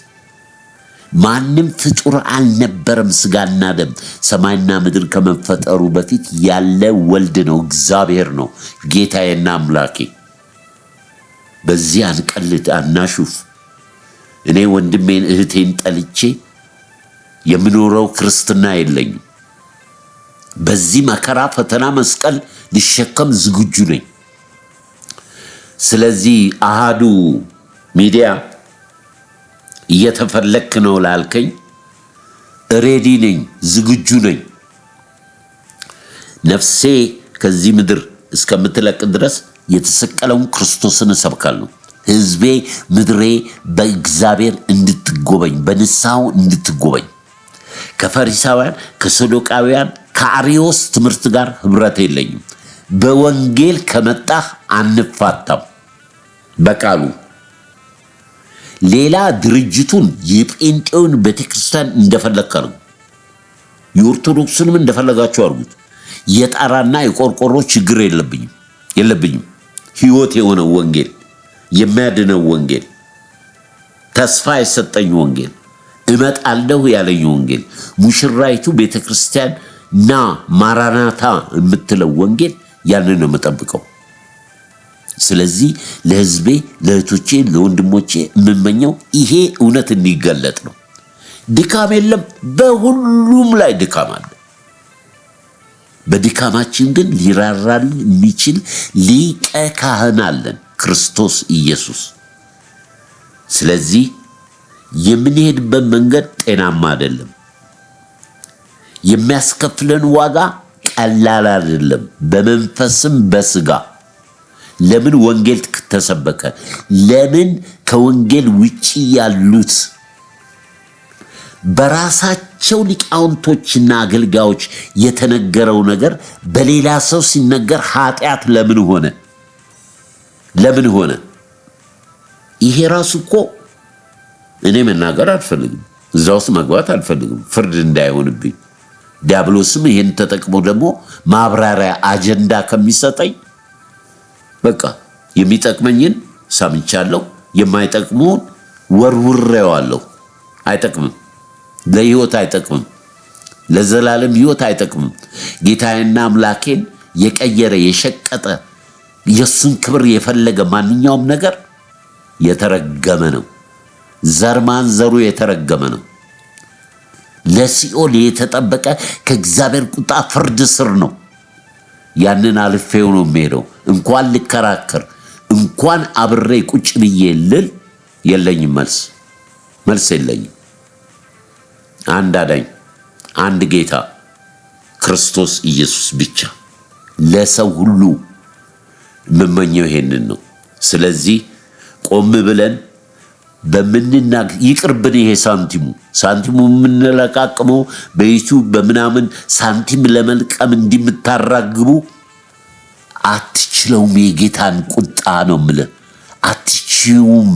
ማንም ፍጡር አልነበረም። ስጋና ደም ሰማይና ምድር ከመፈጠሩ በፊት ያለ ወልድ ነው፣ እግዚአብሔር ነው፣ ጌታዬና አምላኬ። በዚህ አንቀልድ፣ አናሹፍ። እኔ ወንድሜን እህቴን ጠልቼ የምኖረው ክርስትና የለኝም። በዚህ መከራ፣ ፈተና፣ መስቀል ልሸከም ዝግጁ ነኝ። ስለዚህ አሃዱ ሚዲያ እየተፈለክ ነው ላልከኝ ሬዲ ነኝ፣ ዝግጁ ነኝ። ነፍሴ ከዚህ ምድር እስከምትለቅ ድረስ የተሰቀለውን ክርስቶስን እሰብካለሁ። ህዝቤ ምድሬ በእግዚአብሔር እንድትጎበኝ፣ በንስሐው እንድትጎበኝ፣ ከፈሪሳውያን ከሰዶቃውያን ከአርዮስ ትምህርት ጋር ህብረት የለኝም። በወንጌል ከመጣህ አንፋታም። በቃሉ ሌላ ድርጅቱን የጴንጤውን ቤተክርስቲያን እንደፈለክ አድርጉ፣ የኦርቶዶክስንም እንደፈለጋችሁ አድርጉት። የጣራና የቆርቆሮ ችግር የለብኝም። ህይወት የሆነው ወንጌል፣ የሚያድነው ወንጌል፣ ተስፋ የሰጠኝ ወንጌል፣ እመጣለሁ ያለኝ ወንጌል፣ ሙሽራይቱ ቤተክርስቲያን ና ማራናታ የምትለው ወንጌል፣ ያንን ነው የምጠብቀው። ስለዚህ ለህዝቤ፣ ለእህቶቼ፣ ለወንድሞቼ የምመኘው ይሄ እውነት እንዲገለጥ ነው። ድካም የለም፣ በሁሉም ላይ ድካም አለ። በድካማችን ግን ሊራራልን የሚችል ሊቀ ካህን አለን፣ ክርስቶስ ኢየሱስ። ስለዚህ የምንሄድበት መንገድ ጤናማ አይደለም። የሚያስከፍለን ዋጋ ቀላል አይደለም፣ በመንፈስም በስጋ። ለምን ወንጌል ተሰበከ? ለምን ከወንጌል ውጪ ያሉት በራሳቸው ሊቃውንቶችና አገልጋዮች የተነገረው ነገር በሌላ ሰው ሲነገር ኃጢአት ለምን ሆነ? ለምን ሆነ? ይሄ ራሱ እኮ እኔ መናገር አልፈልግም፣ እዛ ውስጥ መግባት አልፈልግም፣ ፍርድ እንዳይሆንብኝ። ዲያብሎስም ይሄን ተጠቅሞ ደግሞ ማብራሪያ አጀንዳ ከሚሰጠኝ በቃ የሚጠቅመኝን ሰምቻለሁ፣ የማይጠቅመውን ወርውሬዋለሁ። አይጠቅምም፣ ለህይወት አይጠቅምም፣ ለዘላለም ህይወት አይጠቅምም። ጌታዬና አምላኬን የቀየረ የሸቀጠ የሱን ክብር የፈለገ ማንኛውም ነገር የተረገመ ነው። ዘር ማንዘሩ የተረገመ ነው። ለሲኦል የተጠበቀ ከእግዚአብሔር ቁጣ ፍርድ ስር ነው። ያንን አልፌው ነው የሚሄደው። እንኳን ልከራከር፣ እንኳን አብሬ ቁጭ ብዬ ልል የለኝም፣ መልስ የለኝም። አንድ አዳኝ፣ አንድ ጌታ፣ ክርስቶስ ኢየሱስ ብቻ። ለሰው ሁሉ የምመኘው ይሄንን ነው። ስለዚህ ቆም ብለን ይቅርብን። ይሄ ሳንቲሙ የምንለቃቅመው በዩቲዩብ በምናምን ሳንቲም ለመልቀም እንዲምታራግቡ አትችለውም። የጌታን ቁጣ ነው የምልህ፣ አትችውም።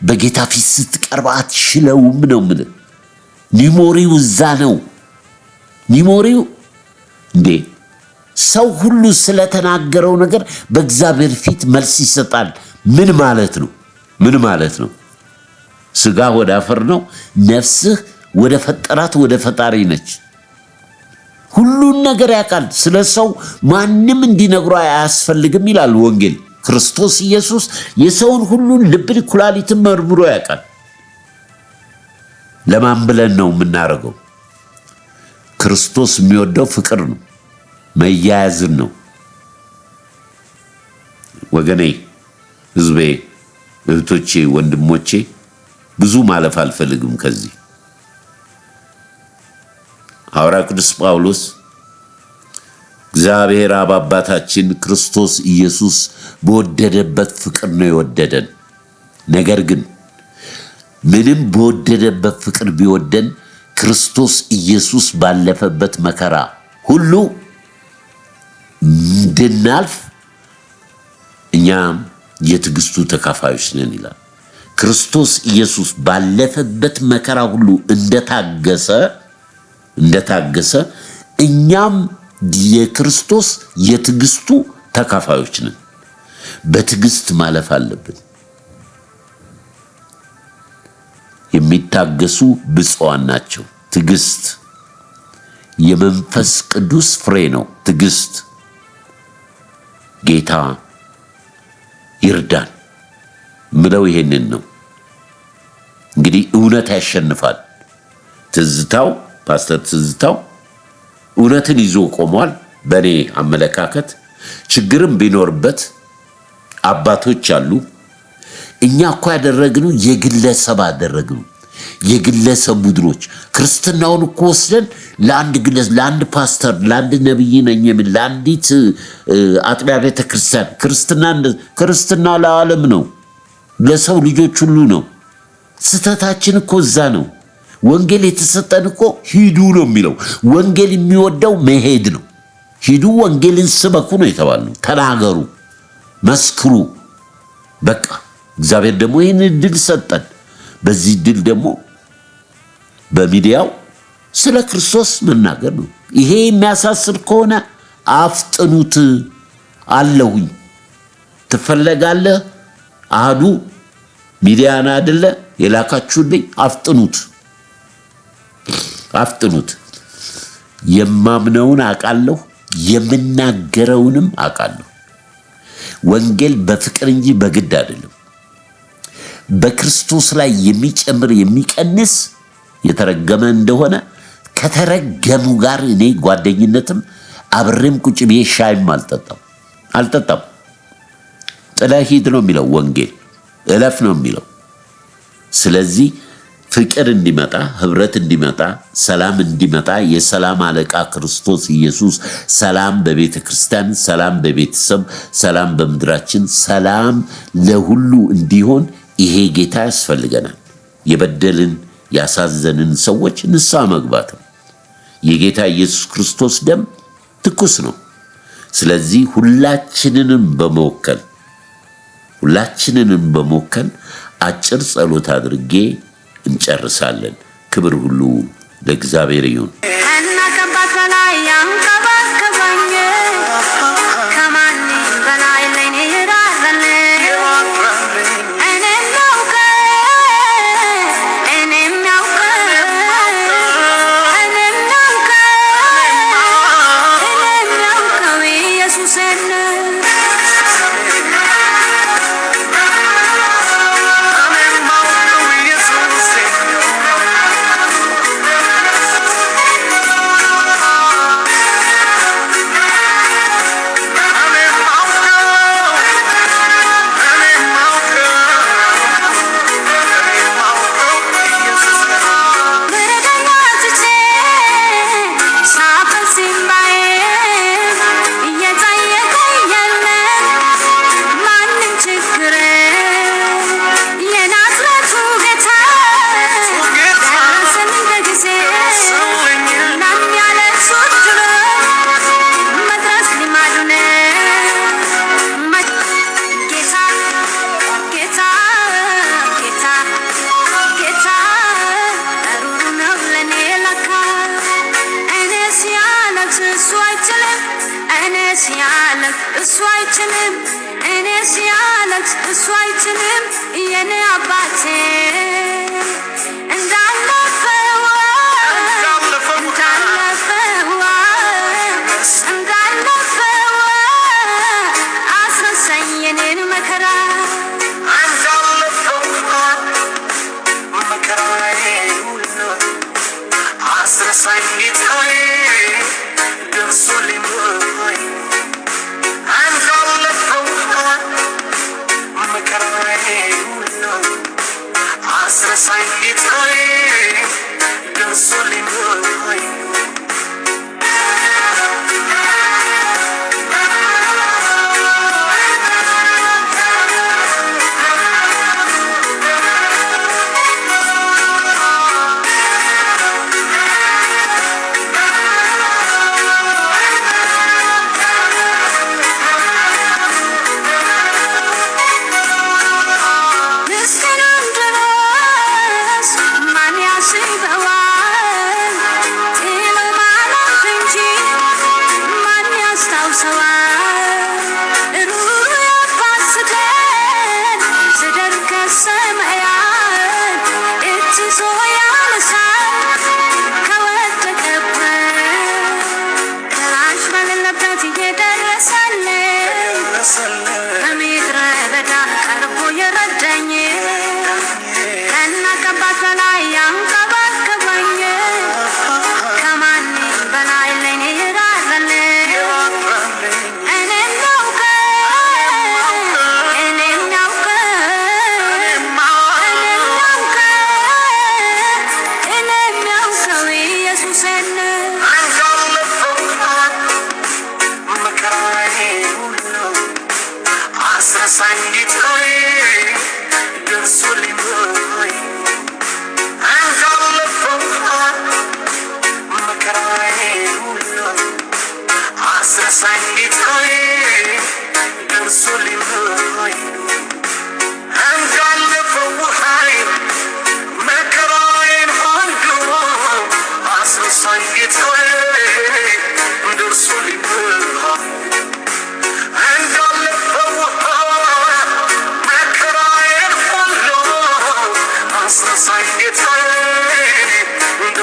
በጌታ ፊት ስትቀርብ አትችለውም ነው የምልህ። ኒሞሪው እዛ ነው። ኒሞሪው እንዴ ሰው ሁሉ ስለተናገረው ነገር በእግዚአብሔር ፊት መልስ ይሰጣል። ምን ማለት ነው? ምን ማለት ነው? ስጋ ወደ አፈር ነው፣ ነፍስህ ወደ ፈጠራት ወደ ፈጣሪ ነች። ሁሉን ነገር ያውቃል። ስለ ሰው ማንም እንዲነግሩ አያስፈልግም ይላል ወንጌል። ክርስቶስ ኢየሱስ የሰውን ሁሉን ልብን ኩላሊትን መርምሮ ያውቃል። ለማን ብለን ነው የምናደርገው? ክርስቶስ የሚወደው ፍቅር ነው፣ መያያዝን ነው። ወገኔ፣ ህዝቤ፣ እህቶቼ፣ ወንድሞቼ ብዙ ማለፍ አልፈልግም ከዚህ። ሐዋርያው ቅዱስ ጳውሎስ እግዚአብሔር አብ አባታችን ክርስቶስ ኢየሱስ በወደደበት ፍቅር ነው የወደደን። ነገር ግን ምንም በወደደበት ፍቅር ቢወደን ክርስቶስ ኢየሱስ ባለፈበት መከራ ሁሉ እንድናልፍ እኛም የትዕግስቱ ተካፋዮች ነን ይላል። ክርስቶስ ኢየሱስ ባለፈበት መከራ ሁሉ እንደታገሰ እኛም የክርስቶስ የትዕግስቱ ተካፋዮች ነን። በትዕግስት ማለፍ አለብን። የሚታገሱ ብፁዓን ናቸው። ትዕግስት የመንፈስ ቅዱስ ፍሬ ነው። ትዕግስት ጌታ ይርዳን ምለው ይሄንን ነው። እንግዲህ እውነት ያሸንፋል። ፓስተር ትዝታው እውነትን ይዞ ቆሟል። በኔ አመለካከት ችግርም ቢኖርበት አባቶች አሉ። እኛ እኮ ያደረግነው የግለሰብ አደረግነው። የግለሰብ ቡድኖች ክርስትናውን እኮ ወስደን ለአንድ ፓስተር፣ ለአንድ ነብይ ነኝ የሚል ለአንዲት አጥቢያ ቤተክርስቲያን ክርስትና ለዓለም ነው፣ ለሰው ልጆች ሁሉ ነው። ስተታችን እኮ እዛ ነው። ወንጌል የተሰጠን እኮ ሂዱ ነው የሚለው። ወንጌል የሚወደው መሄድ ነው። ሂዱ ወንጌልን ስበኩ ነው የተባልነው። ተናገሩ፣ መስክሩ። በቃ እግዚአብሔር ደግሞ ይህን እድል ሰጠን። በዚህ እድል ደግሞ በሚዲያው ስለ ክርስቶስ መናገር ነው። ይሄ የሚያሳስር ከሆነ አፍጥኑት። አለሁኝ ትፈለጋለህ። አህዱ ሚዲያና አይደለ የላካችሁልኝ። አፍጥኑት። የማምነውን አውቃለሁ፣ የምናገረውንም አውቃለሁ። ወንጌል በፍቅር እንጂ በግድ አይደለም። በክርስቶስ ላይ የሚጨምር የሚቀንስ የተረገመ እንደሆነ ከተረገሙ ጋር እኔ ጓደኝነትም አብሬም ቁጭ ብዬ ሻይም አልጠጣም። ጥለህ ሂድ ነው የሚለው ወንጌል፣ እለፍ ነው የሚለው። ስለዚህ ፍቅር እንዲመጣ፣ ህብረት እንዲመጣ፣ ሰላም እንዲመጣ የሰላም አለቃ ክርስቶስ ኢየሱስ ሰላም በቤተ ክርስቲያን፣ ሰላም በቤተሰብ፣ ሰላም በምድራችን፣ ሰላም ለሁሉ እንዲሆን ይሄ ጌታ ያስፈልገናል። የበደልን ያሳዘንን ሰዎች ንስሐ መግባት ነው። የጌታ ኢየሱስ ክርስቶስ ደም ትኩስ ነው። ስለዚህ ሁላችንንም በመወከል አጭር ጸሎት አድርጌ እንጨርሳለን። ክብር ሁሉ ለእግዚአብሔር ይሁን። እሱ አይችልም የኔ አባቴ እንዳለፈው አስረሳኝ የኔን መከራ አስረሳኝ ጌታዬ ደርሶልኝ I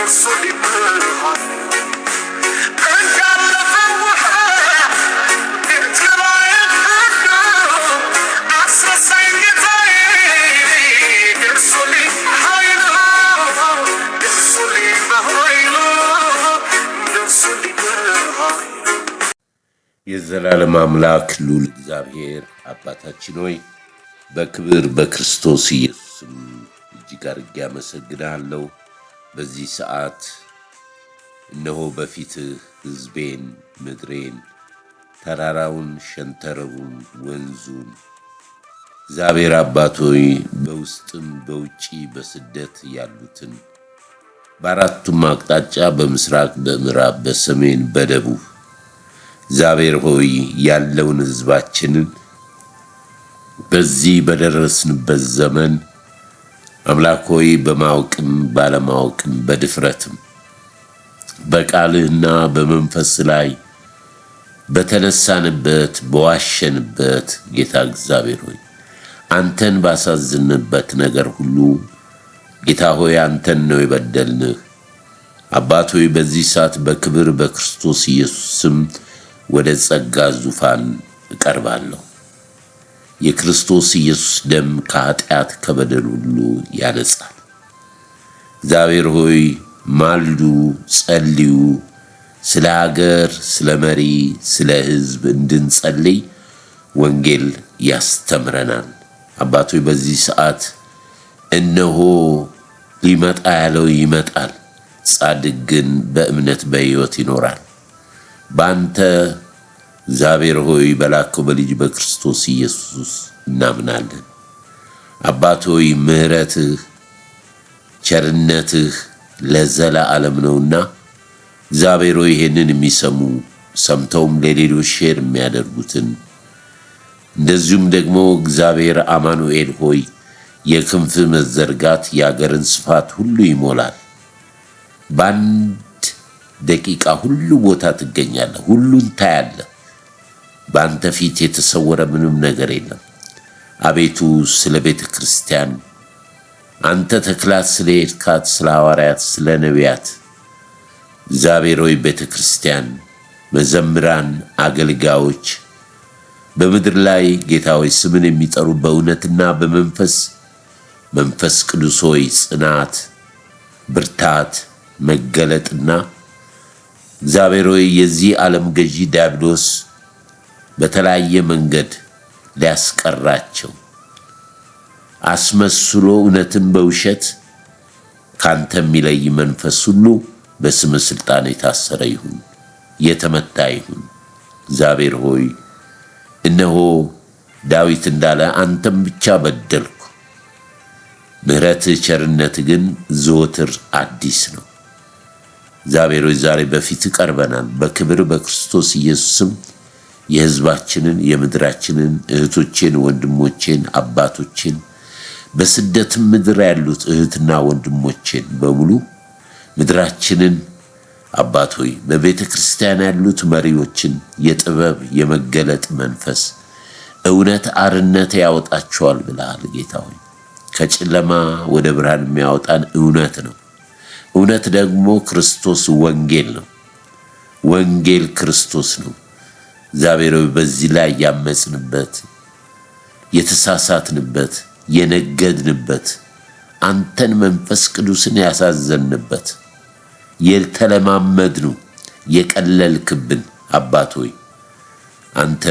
ደርሶ ሊብርሃን እንዳለፈ ውሃ ኤርትራዬን ሁሉ አስረሳኝ ጌታዬ ደርሶልኝ ኃይሉ ደርሶልኝ በኃይሉ ደርሶልኝ ብርሃን። የዘላለም አምላክ ልዑል እግዚአብሔር አባታችን ሆይ በክብር በክርስቶስ ኢየሱስም እጅግ አድርጌ አመሰግናለሁ። በዚህ ሰዓት እነሆ በፊትህ ሕዝቤን፣ ምድሬን፣ ተራራውን፣ ሸንተረሩን፣ ወንዙን እግዚአብሔር አባት ሆይ በውስጥም በውጪ በስደት ያሉትን በአራቱም አቅጣጫ በምስራቅ፣ በምዕራብ፣ በሰሜን፣ በደቡብ እግዚአብሔር ሆይ ያለውን ሕዝባችንን በዚህ በደረስንበት ዘመን አምላክ ሆይ በማወቅም ባለማወቅም በድፍረትም በቃልህና በመንፈስ ላይ በተነሳንበት በዋሸንበት ጌታ እግዚአብሔር ሆይ አንተን ባሳዝንበት ነገር ሁሉ ጌታ ሆይ አንተን ነው የበደልንህ። አባት ሆይ በዚህ ሰዓት በክብር በክርስቶስ ኢየሱስ ስም ወደ ጸጋ ዙፋን እቀርባለሁ። የክርስቶስ ኢየሱስ ደም ከኃጢአት ከበደል ሁሉ ያነጻል። እግዚአብሔር ሆይ ማልዱ፣ ጸልዩ። ስለ ሀገር፣ ስለ መሪ፣ ስለ ሕዝብ እንድንጸልይ ወንጌል ያስተምረናል። አባት ሆይ በዚህ ሰዓት እነሆ ሊመጣ ያለው ይመጣል፣ ጻድቅ ግን በእምነት በሕይወት ይኖራል። በአንተ እግዚአብሔር ሆይ በላከው በልጅ በክርስቶስ ኢየሱስ እናምናለን። አባት ሆይ ምሕረትህ ቸርነትህ ለዘላለም ነውና እግዚአብሔር ሆይ ይህንን የሚሰሙ ሰምተውም ለሌሎች ሼር የሚያደርጉትን እንደዚሁም ደግሞ እግዚአብሔር አማኑኤል ሆይ የክንፍ መዘርጋት የአገርን ስፋት ሁሉ ይሞላል። በአንድ ደቂቃ ሁሉ ቦታ ትገኛለህ፣ ሁሉን ታያለህ። በአንተ ፊት የተሰወረ ምንም ነገር የለም። አቤቱ ስለ ቤተ ክርስቲያን አንተ ተክላት ስለ ሄድካት ስለ ሐዋርያት ስለ ነቢያት እግዚአብሔር ሆይ ቤተ ክርስቲያን መዘምራን፣ አገልጋዮች በምድር ላይ ጌታ ሆይ ስምን የሚጠሩ በእውነትና በመንፈስ መንፈስ ቅዱስ ሆይ ጽናት፣ ብርታት፣ መገለጥና እግዚአብሔር ሆይ የዚህ ዓለም ገዢ ዲያብሎስ በተለያየ መንገድ ሊያስቀራቸው አስመስሎ እውነትን በውሸት ካንተ የሚለይ መንፈስ ሁሉ በስም ስልጣን የታሰረ ይሁን፣ የተመታ ይሁን። እግዚአብሔር ሆይ እነሆ ዳዊት እንዳለ አንተም ብቻ በደልኩ፣ ምሕረትህ ቸርነት ግን ዘወትር አዲስ ነው። እግዚአብሔር ሆይ ዛሬ በፊት ቀርበናል። በክብር በክርስቶስ ኢየሱስም የሕዝባችንን የምድራችንን እህቶቼን፣ ወንድሞቼን፣ አባቶቼን በስደትም ምድር ያሉት እህትና ወንድሞቼን በሙሉ ምድራችንን አባት ሆይ በቤተ ክርስቲያን ያሉት መሪዎችን የጥበብ የመገለጥ መንፈስ እውነት አርነት ያወጣቸዋል ብለሃል ጌታ ሆይ። ከጨለማ ወደ ብርሃን የሚያወጣን እውነት ነው። እውነት ደግሞ ክርስቶስ ወንጌል ነው። ወንጌል ክርስቶስ ነው። እግዚአብሔር ሆይ በዚህ ላይ ያመጽንበት፣ የተሳሳትንበት፣ የነገድንበት፣ አንተን መንፈስ ቅዱስን ያሳዘንበት፣ የተለማመድነው የቀለልክብን አባት ሆይ አንተ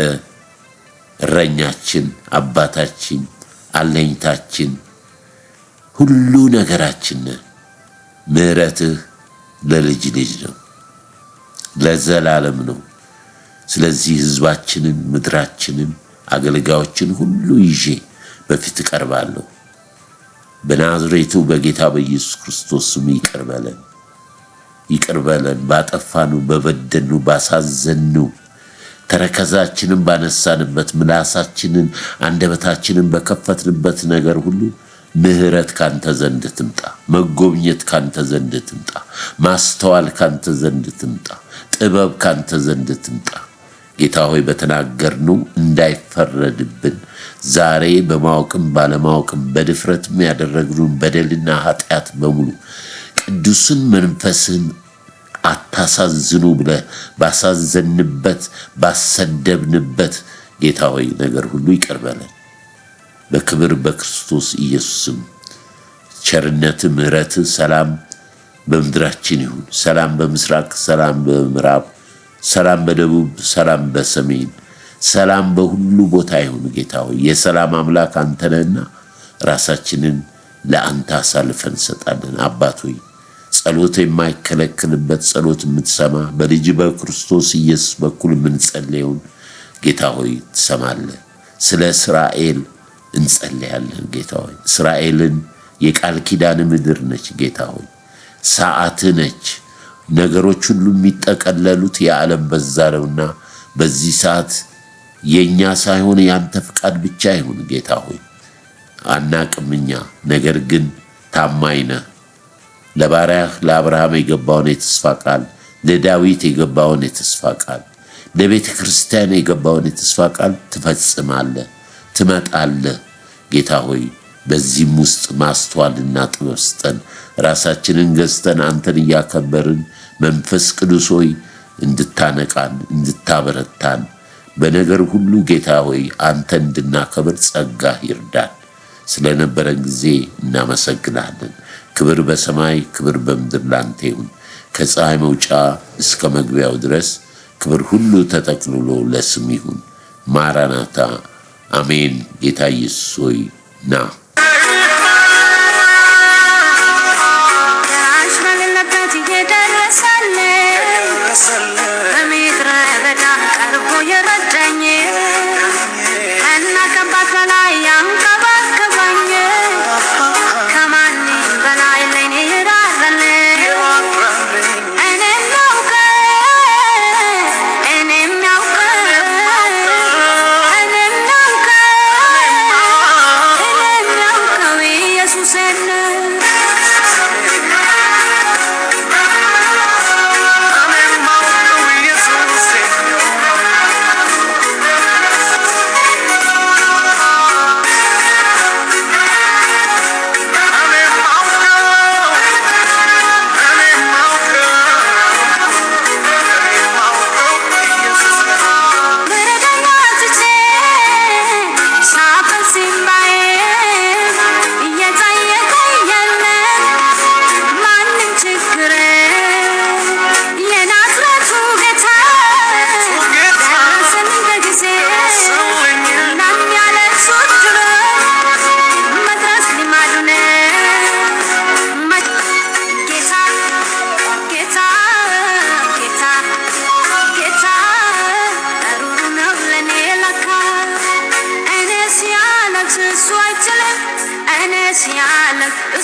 እረኛችን፣ አባታችን፣ አለኝታችን፣ ሁሉ ነገራችን ነህ። ምሕረትህ ለልጅ ልጅ ነው፣ ለዘላለም ነው። ስለዚህ ሕዝባችንን፣ ምድራችንን፣ አገልጋዮችን ሁሉ ይዤ በፊት እቀርባለሁ። በናዝሬቱ በጌታ በኢየሱስ ክርስቶስ ስም ይቅር በለን፣ ይቅር በለን። ባጠፋኑ፣ በበደኑ፣ ባሳዘኑ፣ ተረከዛችንን ባነሳንበት፣ ምላሳችንን አንደበታችንን በከፈትንበት ነገር ሁሉ ምሕረት ካንተ ዘንድ ትምጣ፣ መጎብኘት ካንተ ዘንድ ትምጣ፣ ማስተዋል ካንተ ዘንድ ትምጣ፣ ጥበብ ካንተ ዘንድ ትምጣ። ጌታ ሆይ በተናገርነው እንዳይፈረድብን ዛሬ በማወቅም ባለማወቅም በድፍረትም ያደረግነውን በደልና ኃጢአት በሙሉ ቅዱስን መንፈስን አታሳዝኑ ብለህ ባሳዘንበት ባሰደብንበት ጌታ ሆይ ነገር ሁሉ ይቅር በለን። በክብር በክርስቶስ ኢየሱስም ቸርነት፣ ምሕረት፣ ሰላም በምድራችን ይሁን። ሰላም በምስራቅ፣ ሰላም በምዕራብ፣ ሰላም በደቡብ፣ ሰላም በሰሜን፣ ሰላም በሁሉ ቦታ ይሁን። ጌታ ሆይ የሰላም አምላክ አንተ ነህና ራሳችንን ለአንተ አሳልፈን እንሰጣለን። አባት ሆይ ጸሎት የማይከለክልበት ጸሎት የምትሰማ በልጅ በክርስቶስ ኢየሱስ በኩል የምንጸልየውን ጌታ ሆይ ትሰማለህ። ስለ እስራኤል እንጸልያለን። ጌታ ሆይ እስራኤልን የቃል ኪዳን ምድር ነች። ጌታ ሆይ ሰዓት ነች። ነገሮች ሁሉ የሚጠቀለሉት የዓለም በዛ ነውና በዚህ ሰዓት የኛ ሳይሆን ያንተ ፍቃድ ብቻ ይሁን። ጌታ ሆይ አናቅም እኛ፣ ነገር ግን ታማኝ ነህ። ለባሪያህ ለአብርሃም የገባውን የተስፋ ቃል፣ ለዳዊት የገባውን የተስፋ ቃል፣ ለቤተ ክርስቲያን የገባውን የተስፋ ቃል ትፈጽማለህ፣ ትመጣለህ። ጌታ ሆይ በዚህም ውስጥ ማስተዋልና ጥበብ ስጠን። ራሳችንን ገዝተን አንተን እያከበርን መንፈስ ቅዱስ ሆይ እንድታነቃን እንድታበረታን በነገር ሁሉ ጌታ ሆይ አንተ እንድናከብር ጸጋ ይርዳን። ስለነበረን ጊዜ እናመሰግናለን። ክብር በሰማይ ክብር በምድር ላንተ ይሁን። ከፀሐይ መውጫ እስከ መግቢያው ድረስ ክብር ሁሉ ተጠቅልሎ ለስም ይሁን። ማራናታ አሜን። ጌታ ኢየሱስ ሆይ ና።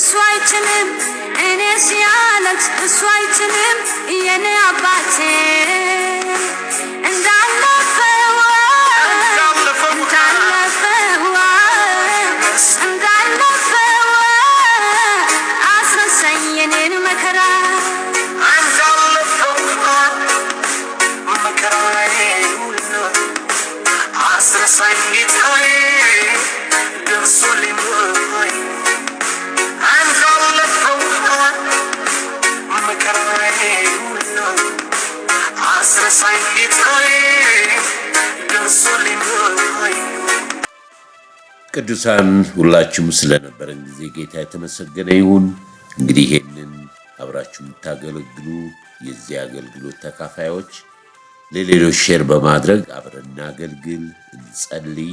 እሱ አይችልም እኔ ሲያለቅስ እሱ አይችልም የኔ አባቴ እንዳለፈው አስረሳኝ የኔን መከራ አስረሳኝ ጌታዬ ደርሶልኝ ቅዱሳን ሁላችሁም ስለነበረን ጊዜ ጌታ የተመሰገነ ይሁን። እንግዲህ ይሄንን አብራችሁ የምታገለግሉ የዚህ አገልግሎት ተካፋዮች ለሌሎች ሼር በማድረግ አብረን እናገልግል፣ እንጸልይ።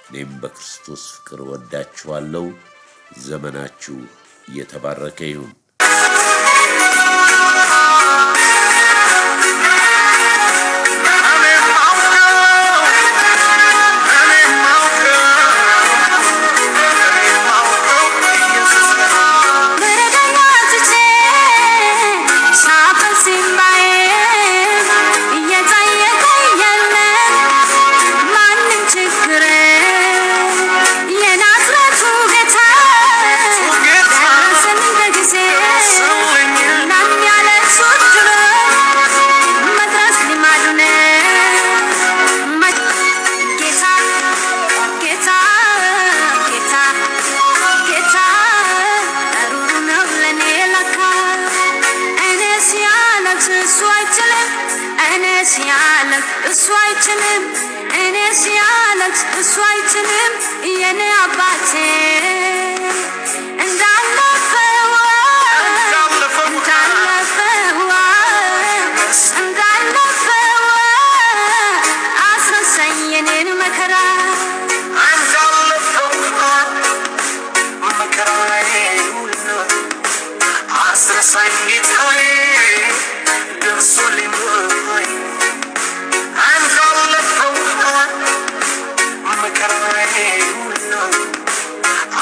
እኔም በክርስቶስ ፍቅር ወዳችኋለሁ። ዘመናችሁ የተባረከ ይሁን። Say ሲያለቅስ እሱ አይችልም እኔ ሲያለቅስ እሱ አይችልም የኔ አባቴ እንዳለፈው አስረሳኝ የኔን መከራ አስረሳኝ ጌታዬ ደርሶልኝ አንዳለፈው መከራዬ ሁሉ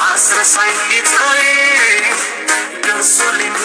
አስረሳኝ ጌታዬ ደርሶልኝ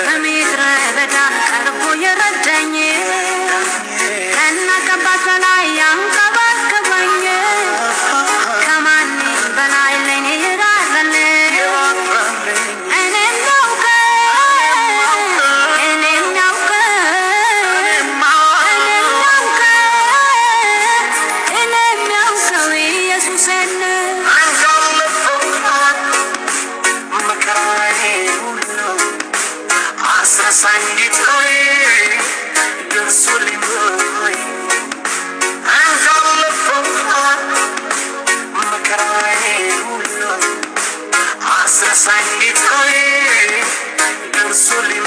በምድረ በዳ ቀርቦ የረዳኝ ከነቀባት በላይ ያንከባከበኝ ከማንም በላይ ለኔ ይራራልኝ እኔም ያውቀው ኢየሱስን አስረሳኝ ጌታዬ ደርሶልኝ አንዳለፈው መከራዬ ሁሉ አስረሳኝ ጌታዬ ደርሶልኝ